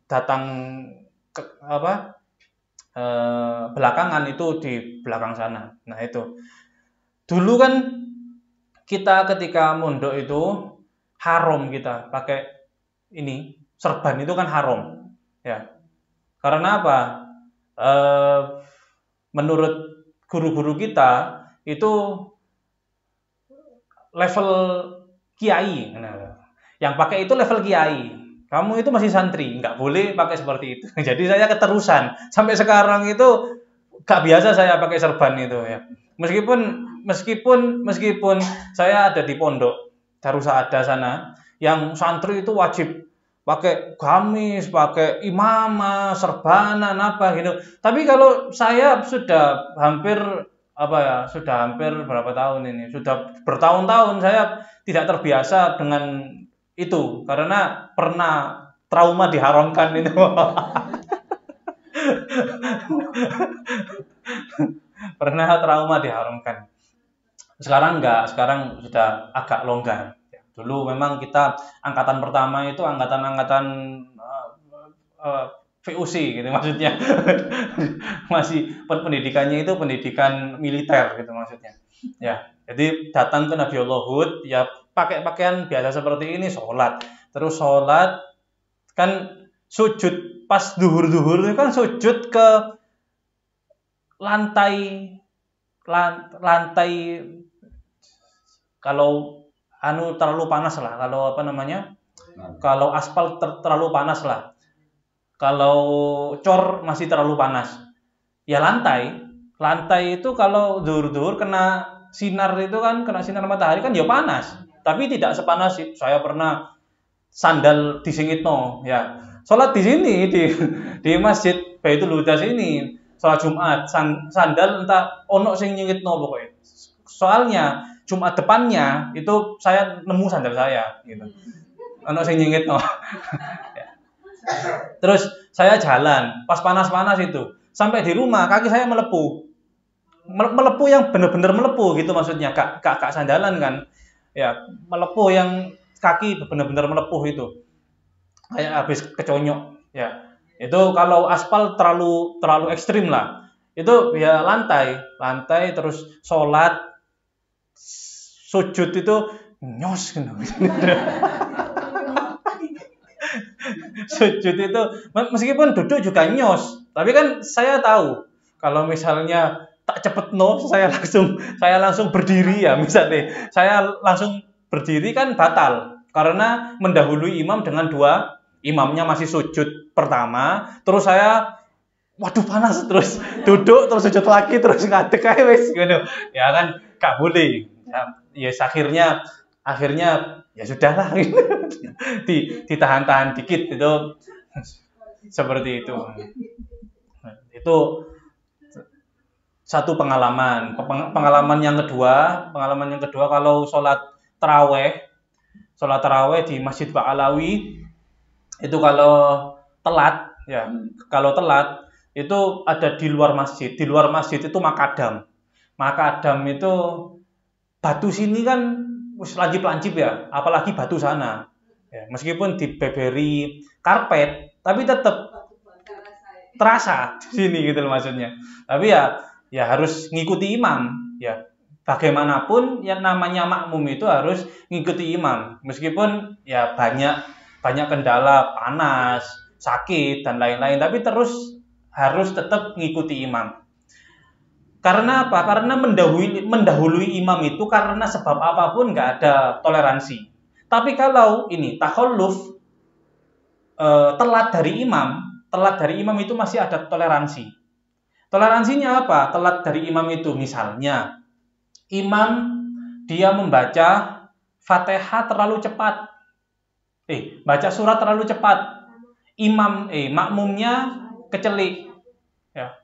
datang belakangan itu di belakang sana. Nah itu. Dulu kan kita ketika mondok itu haram kita pakai ini serban itu kan haram. Ya. Karena apa? Menurut guru-guru kita itu level kiai. Nah, yang pakai itu level kiai. Kamu itu masih santri, nggak boleh pakai seperti itu. Jadi saya keterusan. Sampai sekarang itu nggak biasa saya pakai serban itu ya. Meskipun saya ada di pondok Darus Saada sana, yang santri itu wajib pakai gamis, pakai imamah, serbanan apa gitu. Tapi kalau saya sudah hampir berapa tahun ini? Sudah bertahun-tahun saya tidak terbiasa dengan itu karena pernah trauma diharamkan itu. Pernah trauma diharamkan. Sekarang enggak, sekarang sudah agak longgar. Dulu memang kita angkatan pertama itu angkatan VOC gitu maksudnya. Masih pendidikannya itu pendidikan militer gitu maksudnya. Ya, jadi datang ke Nabi Allah Hud ya pakai pakaian biasa seperti ini sholat. Terus sholat kan sujud pas duhur-duhur itu kan sujud ke lantai kalau terlalu panas lah, kalau aspal terlalu panas lah, kalau cor masih terlalu panas, ya lantai itu kalau duhur-duhur kena sinar matahari kan ya panas, tapi tidak sepanas saya pernah sandal disingitno ya. Sholat di sini di Masjid Baitul Huda sini, sholat Jumat sandal entah ono sing nyingitno pokoknya. Soalnya Jumat depannya itu saya nemu sandal saya gitu. Ono sing nyingitno. Terus saya jalan pas panas-panas itu sampai di rumah kaki saya melepuh yang benar-benar melepuh gitu maksudnya, gak sandalan kan ya, melepuh yang kaki benar-benar melepuh itu kayak habis keconyok ya. Itu kalau aspal terlalu ekstrim lah, itu ya lantai terus sholat sujud itu nyos gitu. Sujud itu meskipun duduk juga nyos, tapi kan saya tahu kalau misalnya tak cepet saya langsung berdiri ya, misalnya saya langsung berdiri kan batal karena mendahului imam dengan dua, imamnya masih sujud pertama, terus saya waduh panas, terus duduk terus sujud lagi terus ngadeg ae wis gitu. Ya kan gak boleh. Ya akhirnya ya sudahlah. Ditahan-tahan dikit itu seperti itu. Itu satu pengalaman. Pengalaman yang kedua kalau sholat sholat tarawih di Masjid Ba'alawi itu kalau telat ya, kalau telat itu ada di luar masjid. Di luar masjid itu makadam. Makadam itu batu sini kan lagi pelancip ya, apalagi batu sana. Ya, meskipun dibeberi karpet, tapi tetap terasa di sini gitu loh maksudnya. Tapi ya harus ngikuti imam ya. Bagaimanapun yang namanya makmum itu harus ngikuti imam. Meskipun ya banyak kendala, panas, sakit dan lain-lain, tapi terus harus tetap ngikuti imam. Karena apa? Karena mendahului imam itu karena sebab apapun nggak ada toleransi. Tapi kalau ini takhalluf, telat dari imam itu masih ada toleransi. Toleransinya apa? Telat dari imam itu misalnya imam dia membaca Fatihah terlalu cepat. Baca surat terlalu cepat. Makmumnya kecelik. Ya.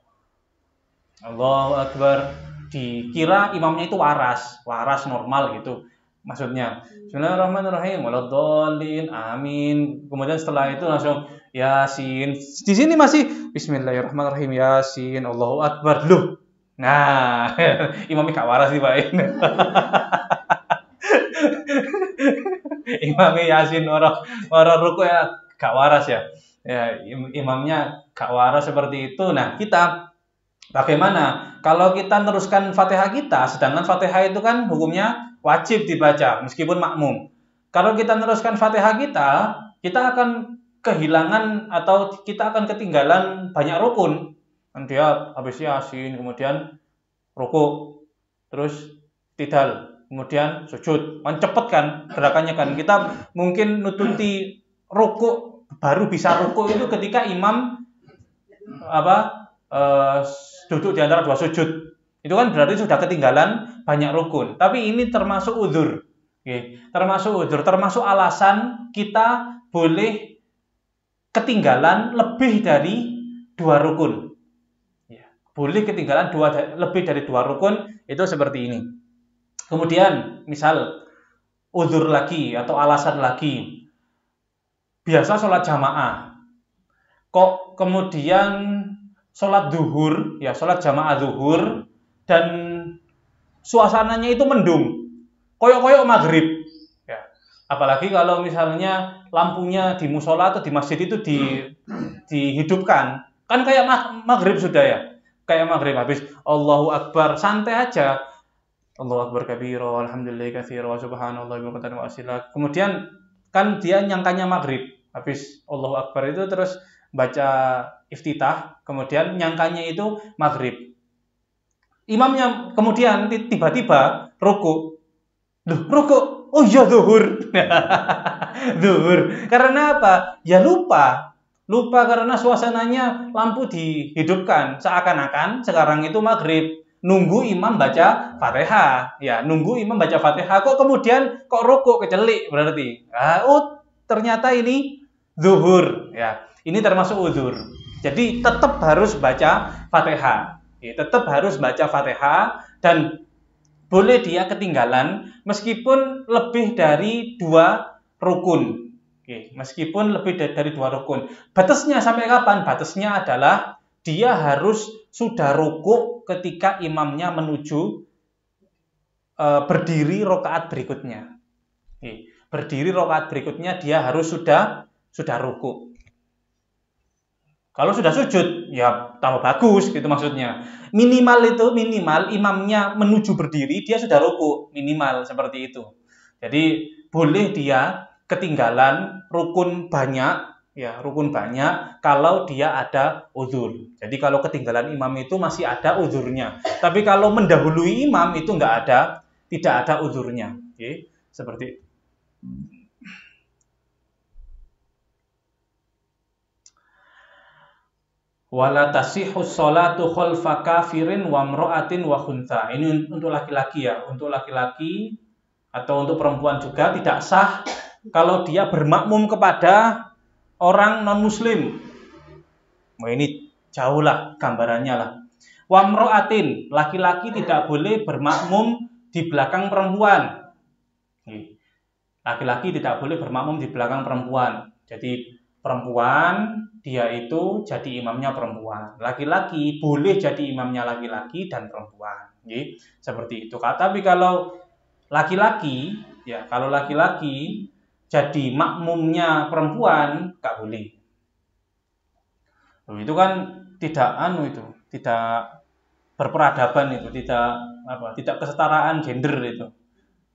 Allahu Akbar. Dikira imamnya itu waras normal gitu. Maksudnya, Bismillahirrahmanirrahim, waladhdallin, amin. Kemudian setelah itu langsung Yasin. Di sini masih Bismillahirrahmanirrahim, Yasin, Allahu Akbar. Loh. Nah, imamnya gak waras sih, Pak. Imamnya Yasin orang ruku ya gak waras ya. Ya, imamnya gak waras seperti itu. Nah, kita bagaimana? Kalau kita teruskan Fatihah kita, sedangkan Fatihah itu kan hukumnya wajib dibaca meskipun makmum. Kalau kita teruskan Fatihah kita akan kehilangan atau kita akan ketinggalan banyak rukun. Kan dia habis Yasin, kemudian ruku, terus tidal, kemudian sujud. Kan cepet kan gerakannya kan. Kita mungkin nututi ruku, baru bisa ruku itu ketika imam duduk di antara dua sujud. Itu kan berarti sudah ketinggalan banyak rukun. Tapi ini termasuk uzur. Termasuk alasan kita boleh ketinggalan lebih dari dua rukun. Boleh ketinggalan lebih dari dua rukun, itu seperti ini. Kemudian misal uzur lagi atau alasan lagi. Biasa sholat jamaah. Kok kemudian sholat zuhur, ya sholat jamaah zuhur, dan suasananya itu mendung, koyok-koyok maghrib. Ya. Apalagi kalau misalnya lampunya di musola atau di masjid itu dihidupkan, kan kayak maghrib sudah ya, kayak maghrib habis Allahu Akbar santai aja, Allahu Akbar kabira, alhamdulillah katsira, wa subhanallah wa bihamdihi wa asila. Kemudian kan dia nyangkanya maghrib, habis Allahu Akbar itu terus baca iftitah, kemudian nyangkanya itu maghrib. Imamnya kemudian tiba-tiba ruku. Ruku. Oh iya zuhur. Zuhur. Karena apa? Ya lupa karena suasananya lampu dihidupkan. Seakan-akan sekarang itu maghrib. Nunggu imam baca Fatihah. Ya, nunggu imam baca Fatihah. Kok kemudian ruku kecelik berarti. Ternyata ini zuhur. Ya, ini termasuk uzur. Jadi tetap harus baca Fatihah. Tetap harus baca Fatihah dan boleh dia ketinggalan meskipun lebih dari dua rukun. Meskipun lebih dari dua rukun. Batasnya sampai kapan? Batasnya adalah dia harus sudah ruku ketika imamnya menuju berdiri rakaat berikutnya. Berdiri rakaat berikutnya dia harus sudah ruku. Kalau sudah sujud, ya tambah bagus gitu maksudnya. Minimal imamnya menuju berdiri, dia sudah ruku, minimal seperti itu. Jadi boleh dia ketinggalan rukun banyak kalau dia ada uzur. Jadi kalau ketinggalan imam itu masih ada uzurnya. Tapi kalau mendahului imam itu tidak ada uzurnya. Seperti itu. Wala tasihhu sholatu khalfa kafirin wa imra'atin wa khuntha. Ini untuk laki-laki ya, untuk laki-laki atau untuk perempuan juga tidak sah kalau dia bermakmum kepada orang non-muslim. Ini jauh lah gambarannya lah. Wa imra'atin, laki-laki tidak boleh bermakmum di belakang perempuan. Laki-laki tidak boleh bermakmum di belakang perempuan. Jadi perempuan dia itu jadi imamnya perempuan. Laki-laki boleh jadi imamnya laki-laki dan perempuan. Seperti itu. Tapi kalau laki-laki, ya kalau laki-laki jadi makmumnya perempuan, nggak boleh. Itu kan tidak tidak berperadaban itu, tidak kesetaraan gender itu.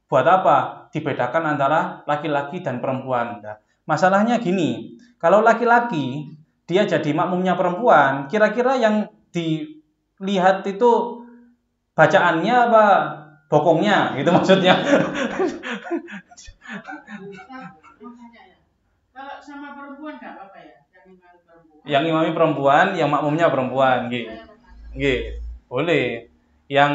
Buat apa? Dibedakan antara laki-laki dan perempuan. Nah, masalahnya gini, kalau laki-laki dia jadi makmumnya perempuan, kira-kira yang dilihat itu bacaannya apa bokongnya, gitu maksudnya. Kalau sama perempuan nggak apa-apa ya? Yang imami perempuan, yang makmumnya perempuan, gitu. Boleh. Yang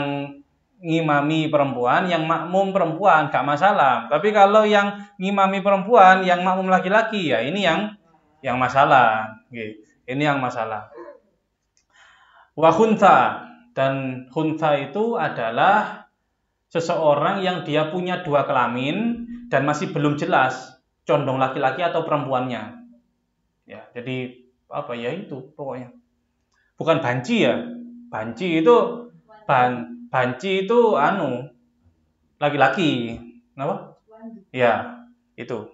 ngimami perempuan, yang makmum perempuan, gak masalah. Tapi kalau yang ngimami perempuan, yang makmum laki-laki, ya ini yang masalah. Ini yang masalah. Wa khuntha, dan khuntha itu adalah seseorang yang dia punya dua kelamin dan masih belum jelas condong laki-laki atau perempuannya. Ya, jadi apa ya itu pokoknya. Bukan banci ya. Banci itu banci itu laki-laki. Kenapa? Ya, itu.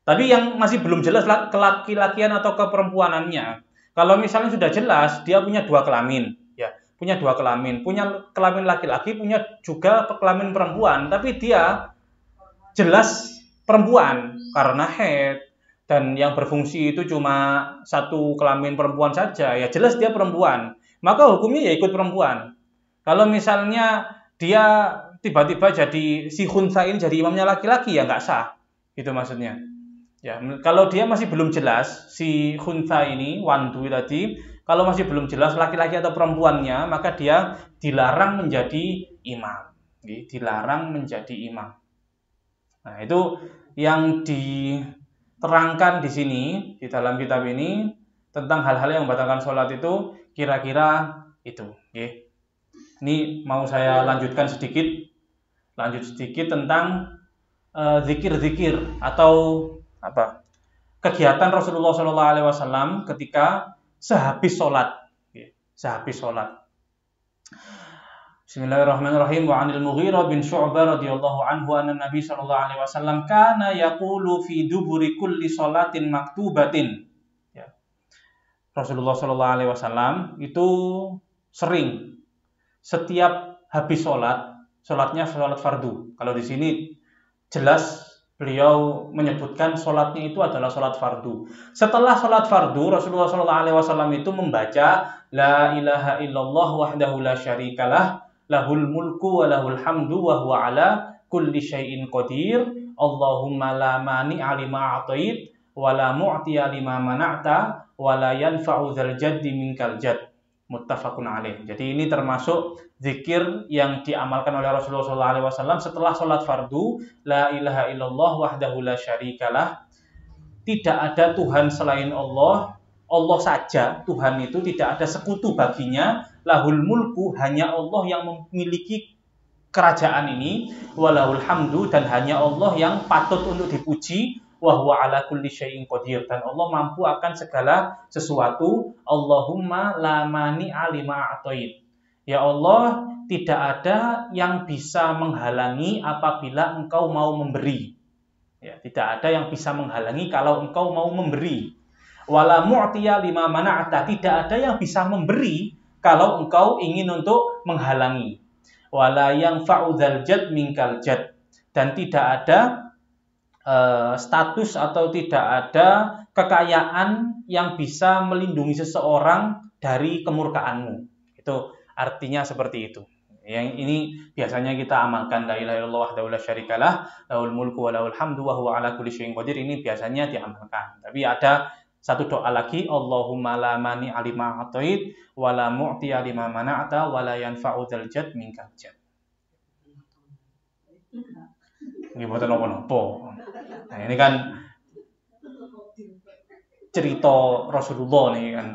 Tapi yang masih belum jelas kelaki-lakian atau keperempuanannya. Kalau misalnya sudah jelas dia punya dua kelamin, ya, punya dua kelamin, punya kelamin laki-laki, punya juga kelamin perempuan, tapi dia jelas perempuan karena haid dan yang berfungsi itu cuma satu kelamin perempuan saja, ya jelas dia perempuan. Maka hukumnya ya ikut perempuan. Kalau misalnya dia tiba-tiba jadi si khunsa ini jadi imamnya laki-laki, ya nggak sah. Gitu maksudnya. Ya, kalau dia masih belum jelas si khunsa ini, wandu tadi, kalau masih belum jelas laki-laki atau perempuannya, maka dia dilarang menjadi imam. Dilarang menjadi imam. Nah, itu yang diterangkan di sini di dalam kitab ini tentang hal-hal yang membatalkan sholat itu kira-kira itu. Ini mau saya lanjut sedikit tentang zikir-zikir atau kegiatan Rasulullah SAW ketika sehabis sholat. Bismillahirrahmanirrahim. Wa 'anil Mughirah bin Syu'bah radhiyallahu anhu anna Nabi sallallahu alaihi wasallam kana yaqulu fi duburi kulli sholatin maktubatin. Ya. Rasulullah sallallahu alaihi wasallam itu sering setiap habis sholatnya sholat fardu. Kalau di sini jelas beliau menyebutkan sholatnya itu adalah sholat fardu. Setelah sholat fardu, Rasulullah sallallahu alaihi wasallam itu membaca la ilaha illallah wahdahu la syarikalah lahul mulku wa lahul hamdu wa huwa ala kulli syai'in qadir. Allahumma la mani'a lima a'tait wa la mu'tiya lima mana'ta wa la yanfa'u dzal jaddi minkal jadd. Muttafaqun alaih. Jadi ini termasuk zikir yang diamalkan oleh Rasulullah SAW setelah sholat fardu. La ilaha illallah wahdahu la syarikalah. Tidak ada Tuhan selain Allah. Allah saja Tuhan itu, tidak ada sekutu baginya. Lahul mulku, hanya Allah yang memiliki kerajaan ini. Walahul hamdu, dan hanya Allah yang patut untuk dipuji. Wa huwa ala kulli syai'in qadir, dan Allah mampu akan segala sesuatu. Allahumma la mani'a lima a'tait. Ya Allah, tidak ada yang bisa menghalangi apabila Engkau mau memberi. Ya, tidak ada yang bisa menghalangi kalau Engkau mau memberi. Wala mu'tiya lima mana'ta, tidak ada yang bisa memberi kalau Engkau ingin untuk menghalangi. Wala yanfa'u dzal jadd minkal jadd, dan tidak ada status atau tidak ada kekayaan yang bisa melindungi seseorang dari kemurkaanmu. Itu artinya seperti itu. Yang ini biasanya kita amalkan, la ilaha illallah wahdahu la syarikalah lahul mulku wa lahul hamdu wa huwa ala kulli syai'in qadir. Ini biasanya diamalkan. Tapi ada satu doa lagi, Allahumma la mani'a lima a'tait wa la mu'tiya lima mana'ta wa la yanfa'u dzal jadd minkal jadd. Ini boten napa-napa. Nah, ini kan cerita Rasulullah nih kan.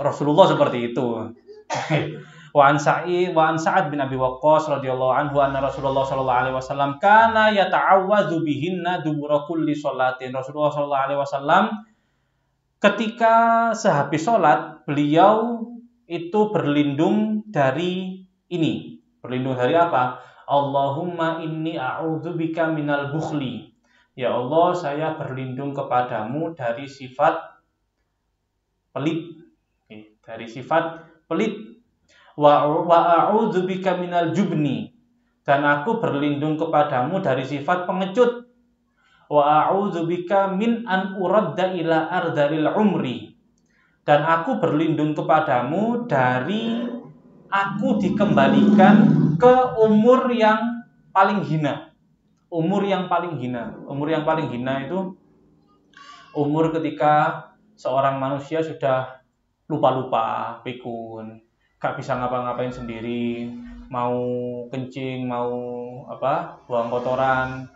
Rasulullah seperti itu. Wa an Sa'ad bin Abi Waqqas radhiyallahu anhu anna Rasulullah sallallahu alaihi wasallam kana yata'awwadzu bihinna dubura kulli sholatin. Rasulullah sallallahu alaihi wasallam ketika sehabis sholat beliau itu berlindung dari ini. Berlindung dari apa? Allahumma inni a'udzubika minal bukhli. Ya Allah, saya berlindung kepadamu dari sifat pelit. Dari sifat pelit. Wa a'udzubika minal jubni, dan aku berlindung kepadamu dari sifat pengecut. Wa a'udzubika min an uradda ila ardalil umri, dan aku berlindung kepadamu dari aku dikembalikan ke umur yang paling hina. Umur yang paling hina. Umur yang paling hina itu umur ketika seorang manusia sudah lupa-lupa, pikun, gak bisa ngapa-ngapain sendiri, mau kencing, mau buang kotoran,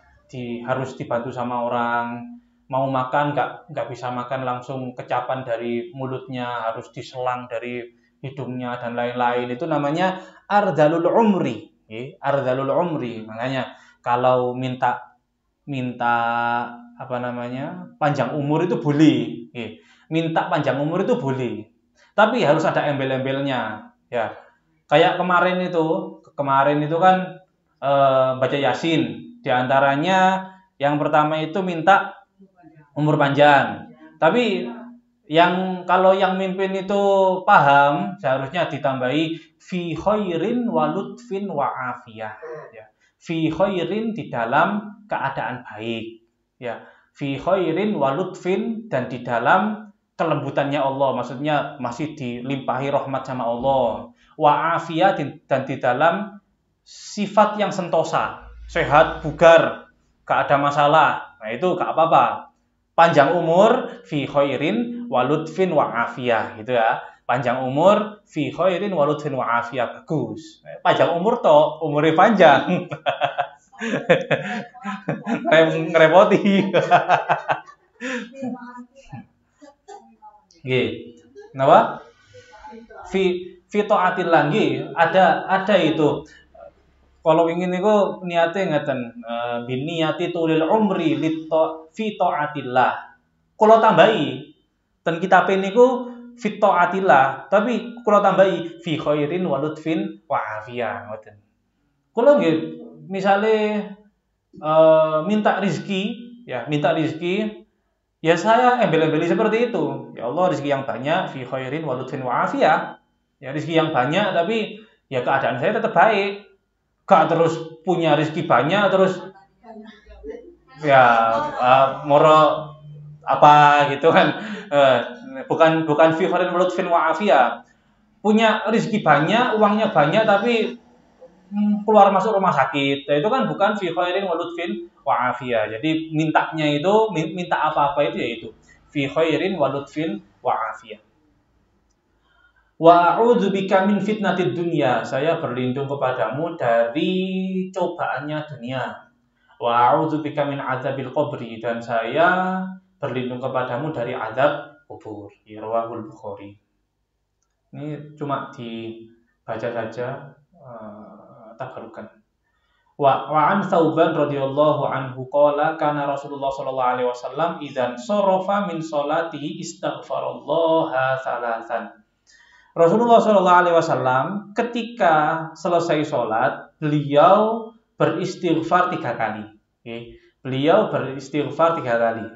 harus dibantu sama orang, mau makan gak bisa makan, langsung kecapan dari mulutnya, harus diselang dari hidungnya dan lain-lain. Itu namanya ardalul umri. Ardalul umri. Makanya kalau minta panjang umur itu boleh. Minta panjang umur itu boleh. Tapi harus ada embel-embelnya, ya. Kayak kemarin itu kan baca Yasin. Di antaranya yang pertama itu minta umur panjang. Tapi kalau yang mimpin itu paham, seharusnya ditambahi fi khairin wa lutfin wa afiyah, ya. Fi khairin, di dalam keadaan baik, ya. Fi khairin wa lutfin, dan di dalam kelembutannya Allah, maksudnya masih dilimpahi rahmat sama Allah. Wa afiyah, dan di dalam sifat yang sentosa, sehat, bugar, gak ada masalah. Nah, itu gak apa-apa. Panjang umur fi khairin wa lutfin wa afiyah, gitu ya. Panjang umur fi khairin wa lutfin wa afiyah, bagus. Panjang umur toh, umurnya panjang. Ngerepoti. Nggih. Napa? Fi taatillah, nggih, ada itu. Kalau ingin niku niate ngeten, biniyati tulil umri fi taatillah. Kula tambahi ten kitabe niku fi taatillah, tapi kula tambahi fi khairin wa lutfin wa afiyah, ngoten. Kula nggih misale minta rezeki, ya saya embel-embeli seperti itu. Ya Allah, rezeki yang banyak, fi khairin wa lutfin wa afiyah. Ya, rezeki yang banyak tapi ya keadaan saya tetap baik. Gak terus punya rezeki banyak terus ya moro apa gitu kan. Bukan fi khairin wa lutfin wa afiyah. Punya rezeki banyak, uangnya banyak tapi keluar masuk rumah sakit. Nah, itu kan bukan fi khairin wa lutfin wa afiyah. Jadi mintanya itu minta apa-apa itu yaitu fi khairin wa lutfin wa afiyah. Wa a'udzubika min fitnatid dunya. Saya berlindung kepadamu dari cobaannya dunia. Wa a'udzubika min adzabil qabri, dan saya berlindung kepadamu dari azab kubur. Rawahul Bukhari. Ini cuma dibaca saja, tabarukan. Wa an Tsauban radhiyallahu anhu qala kana Rasulullah sallallahu alaihi wasallam idzan sarafa min sholatihi istaghfarallaha thalathan. Rasulullah sallallahu alaihi wasallam ketika selesai sholat beliau beristighfar 3 kali. Beliau beristighfar 3 kali.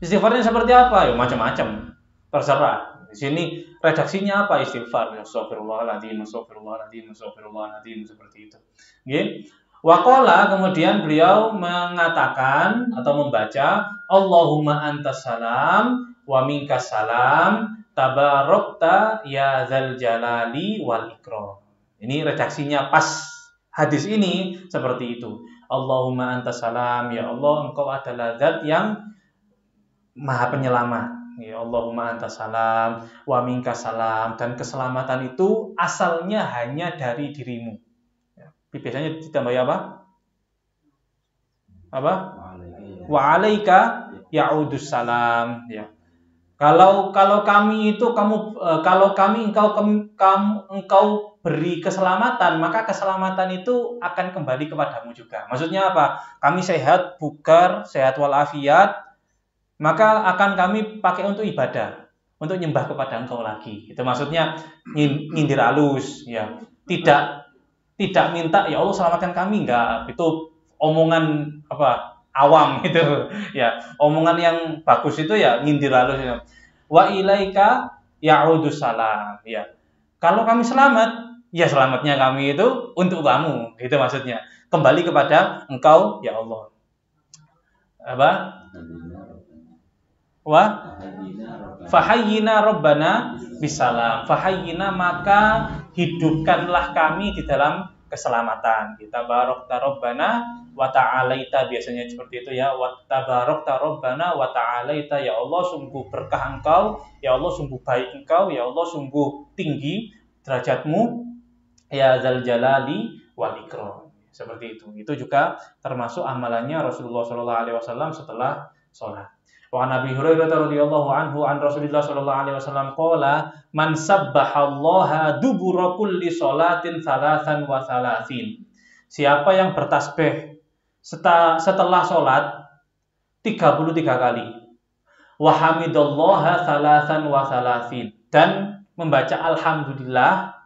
Istighfarnya seperti apa? Ya macam-macam. Terserah. Di sini redaksinya apa istighfar? Astagfirullahaladzim, astagfirullahaladzim, astagfirullahaladzim, seperti itu. Nggih. Wa qala, kemudian beliau mengatakan atau membaca Allahumma antas salam wa minkas salam tabarakta ya dzal jalali wal ikram. Ini redaksinya pas hadis ini seperti itu. Allahumma antas salam, ya Allah engkau adalah zat yang maha penyelamat. Ya Allahumma antas salam wa minkas salam, dan keselamatan itu asalnya hanya dari dirimu. Ya, biasanya ditambah apa? Apa? Wa alaika ya'udus salam, ya. Kalau kami itu kalau kami engkau beri keselamatan, maka keselamatan itu akan kembali kepadamu juga. Maksudnya apa? Kami sehat, bugar, sehat walafiat, maka akan kami pakai untuk ibadah, untuk nyembah kepada engkau lagi. Itu maksudnya nyindir halus, ya. Tidak minta ya Allah selamatkan kami, enggak. Itu omongan awam gitu, ya. Omongan yang bagus itu ya nyindir halus ya. Wa ilaika ya'udus salam, ya. Kalau kami selamat, ya selamatnya kami itu untuk kamu, gitu maksudnya. Kembali kepada engkau ya Allah. Apa? Fahayyina Rabbana bisalam. Fahayyina, maka hidupkanlah kami di dalam keselamatan. Kita barokta Rabbana wa ta'alaita, biasanya seperti itu ya. Wa tabarokta Rabbana wa ta'alaita, ya Allah sungguh berkah engkau, ya Allah sungguh baik engkau, ya Allah sungguh tinggi derajatmu, ya Dzal Jalali wal Ikram. Seperti itu. Itu juga termasuk amalannya Rasulullah SAW setelah sholat. Wa Nabi Hurairah radhiyallahu anhu an Rasulillah sallallahu alaihi wasallam qala man sabbahallaha dubura kulli sholatin thalathan wa thalathin. Siapa yang bertasbih setelah salat 33 kali. Wa hamidallaha thalathan wa thalathin, dan membaca alhamdulillah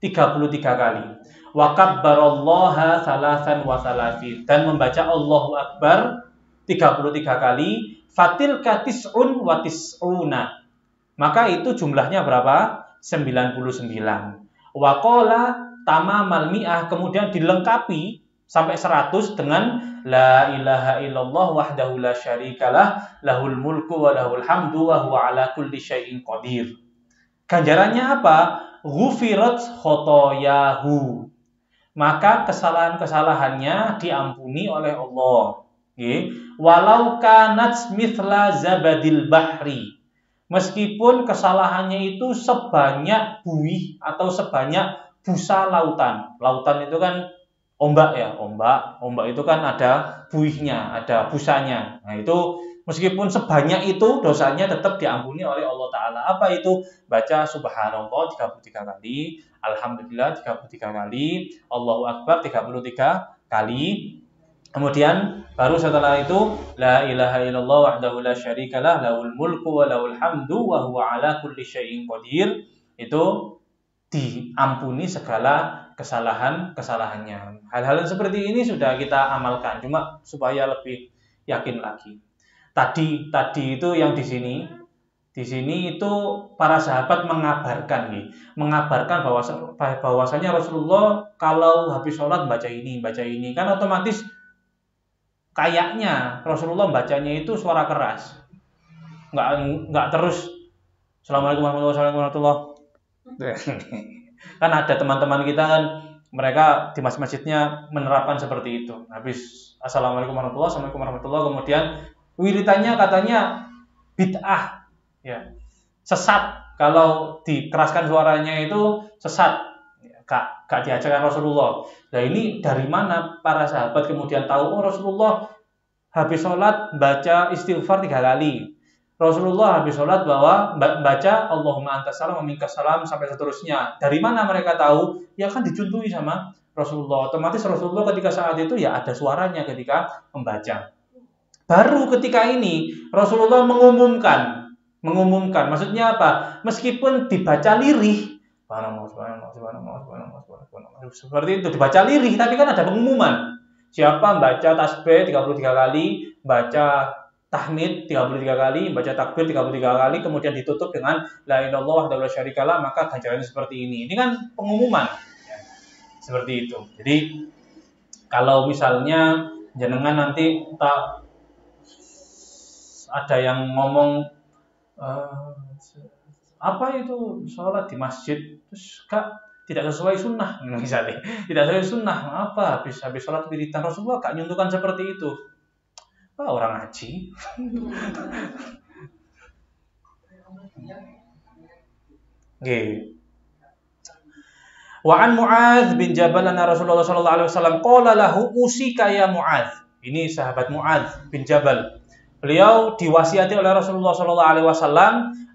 33 kali. Wa kabbarallaha thalathan wa thalathin, dan membaca Allahu akbar 33 kali. Fatilka tis'un wa tis'una, maka itu jumlahnya berapa? 99. Wa qala tamamal mi'ah, kemudian dilengkapi sampai 100 dengan la ilaha illallah wahdahu la syarikalah lahul mulku wa lahul hamdu wa huwa ala kulli syai'in qadir. Ganjarannya apa? Ghufirat khotoyahu, maka kesalahan-kesalahannya diampuni oleh Allah. Walau kanat mithla zabadil bahri, meskipun kesalahannya itu sebanyak buih atau sebanyak busa lautan. Lautan itu kan ombak ya, ombak itu kan ada buihnya, ada busanya. Nah itu meskipun sebanyak itu, dosanya tetap diampuni oleh Allah Ta'ala. Apa itu? Baca subhanallah 33 kali, alhamdulillah 33 kali, Allahu Akbar 33 kali. Kemudian baru setelah itu la ilaha illallah wahdahu la syarikalah lahul mulku wa lahul hamdu wa huwa ala kulli syai'in qadir. Itu diampuni segala kesalahannya. Hal-hal seperti ini sudah kita amalkan, cuma supaya lebih yakin lagi. Tadi itu yang di sini itu para sahabat mengabarkan bahwasanya Rasulullah kalau habis sholat baca ini, kan otomatis kayaknya Rasulullah bacanya itu suara keras, nggak terus Assalamualaikum warahmatullahi wabarakatuh. Kan ada teman-teman kita kan, mereka di masjid-masjidnya menerapkan seperti itu. Habis Assalamualaikum warahmatullahi, kemudian wiritannya katanya bid'ah, ya, sesat. Kalau dikeraskan suaranya itu sesat, gak diajarkan Rasulullah. Nah ini dari mana para sahabat kemudian tahu? Oh Rasulullah habis sholat baca istighfar 3 kali. Rasulullah habis sholat baca Allahumma antas salam wa minkas salam sampai seterusnya. Dari mana mereka tahu? Ya kan dicontohi sama Rasulullah. Otomatis Rasulullah ketika saat itu ya ada suaranya ketika membaca. Baru ketika ini Rasulullah mengumumkan. Maksudnya apa? Meskipun dibaca lirih, seperti itu dibaca lirih, tapi kan ada pengumuman. Siapa baca tasbih 33 kali, baca tahmid 33 kali, baca takbir 33 kali, kemudian ditutup dengan la ilaha illallah wahdahu la syarikalah, maka ganjarannya seperti ini. Ini kan pengumuman. Ya, seperti itu. Jadi kalau misalnya jenengan nanti tak ada yang ngomong apa itu sholat di masjid terus tidak sesuai sunnah misalnya, tidak sesuai sunnah, apa habis sholat wiritan Rasulullah gak nyuntukan seperti itu, orang ngaji. Wa an Mu'adz bin Jabal anna Rasulullah sallallahu alaihi wasallam qala lahu usika ya Mu'adz. Ini sahabat Mu'adz bin Jabal. Beliau diwasiati oleh Rasulullah SAW,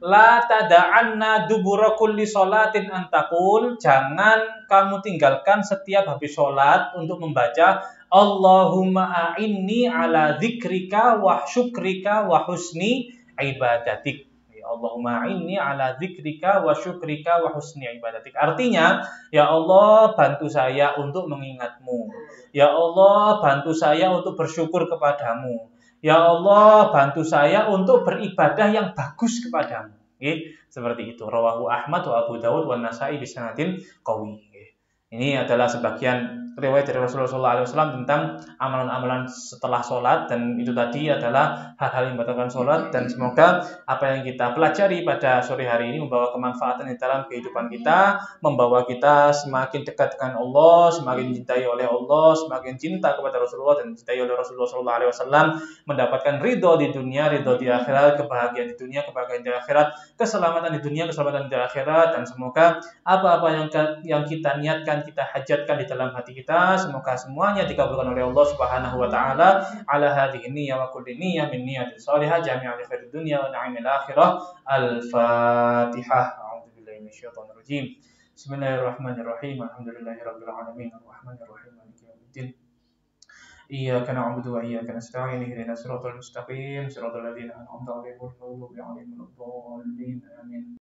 la tada'anna dubura kulli sholatin antakul, jangan kamu tinggalkan setiap habis sholat untuk membaca Allahumma a'inni ala dzikrika wa syukrika wa husni ibadatik. Allahumma a'inni ala dzikrika wa syukrika wa husni ibadatik. Artinya, ya Allah, bantu saya untuk mengingatmu. Ya Allah, bantu saya untuk bersyukur kepadamu. Ya Allah, bantu saya untuk beribadah yang bagus kepadamu. Seperti itu. Rawahu Ahmad wa Abu Dawud wa Nasai bisanadin qawi. Ini adalah sebagian riwayat dari Rasulullah SAW tentang amalan-amalan setelah sholat, dan itu tadi adalah hal-hal yang membatalkan sholat. Dan semoga apa yang kita pelajari pada sore hari ini membawa kemanfaatan di dalam kehidupan kita, membawa kita semakin dekat dengan Allah, semakin dicintai oleh Allah, semakin cinta kepada Rasulullah dan dicintai oleh Rasulullah SAW, mendapatkan ridho di dunia, ridho di akhirat, kebahagiaan di dunia, kebahagiaan di akhirat, keselamatan di dunia, keselamatan di akhirat. Dan semoga apa-apa yang kita niatkan, kita hajatkan di dalam hati kita, semoga semuanya dikabulkan oleh Allah Subhanahu wa taala. Ala hadhihi niyyah wa kulli niyyah min niyyatis shalihah jami'an li khairid dunya wa na'imil akhirah. Al-Fatihah. A'udzubillahi minasyaitonir rajim. Bismillahirrahmanirrahim. Alhamdulillahirabbil alamin. Arrahmanir rahim. Maliki yaumiddin. Iyyaka na'budu wa iyyaka nasta'in. Ihdinas siratal mustaqim. Siratal ladzina an'amta 'alaihim ghairil maghdubi 'alaihim waladdallin. Amin.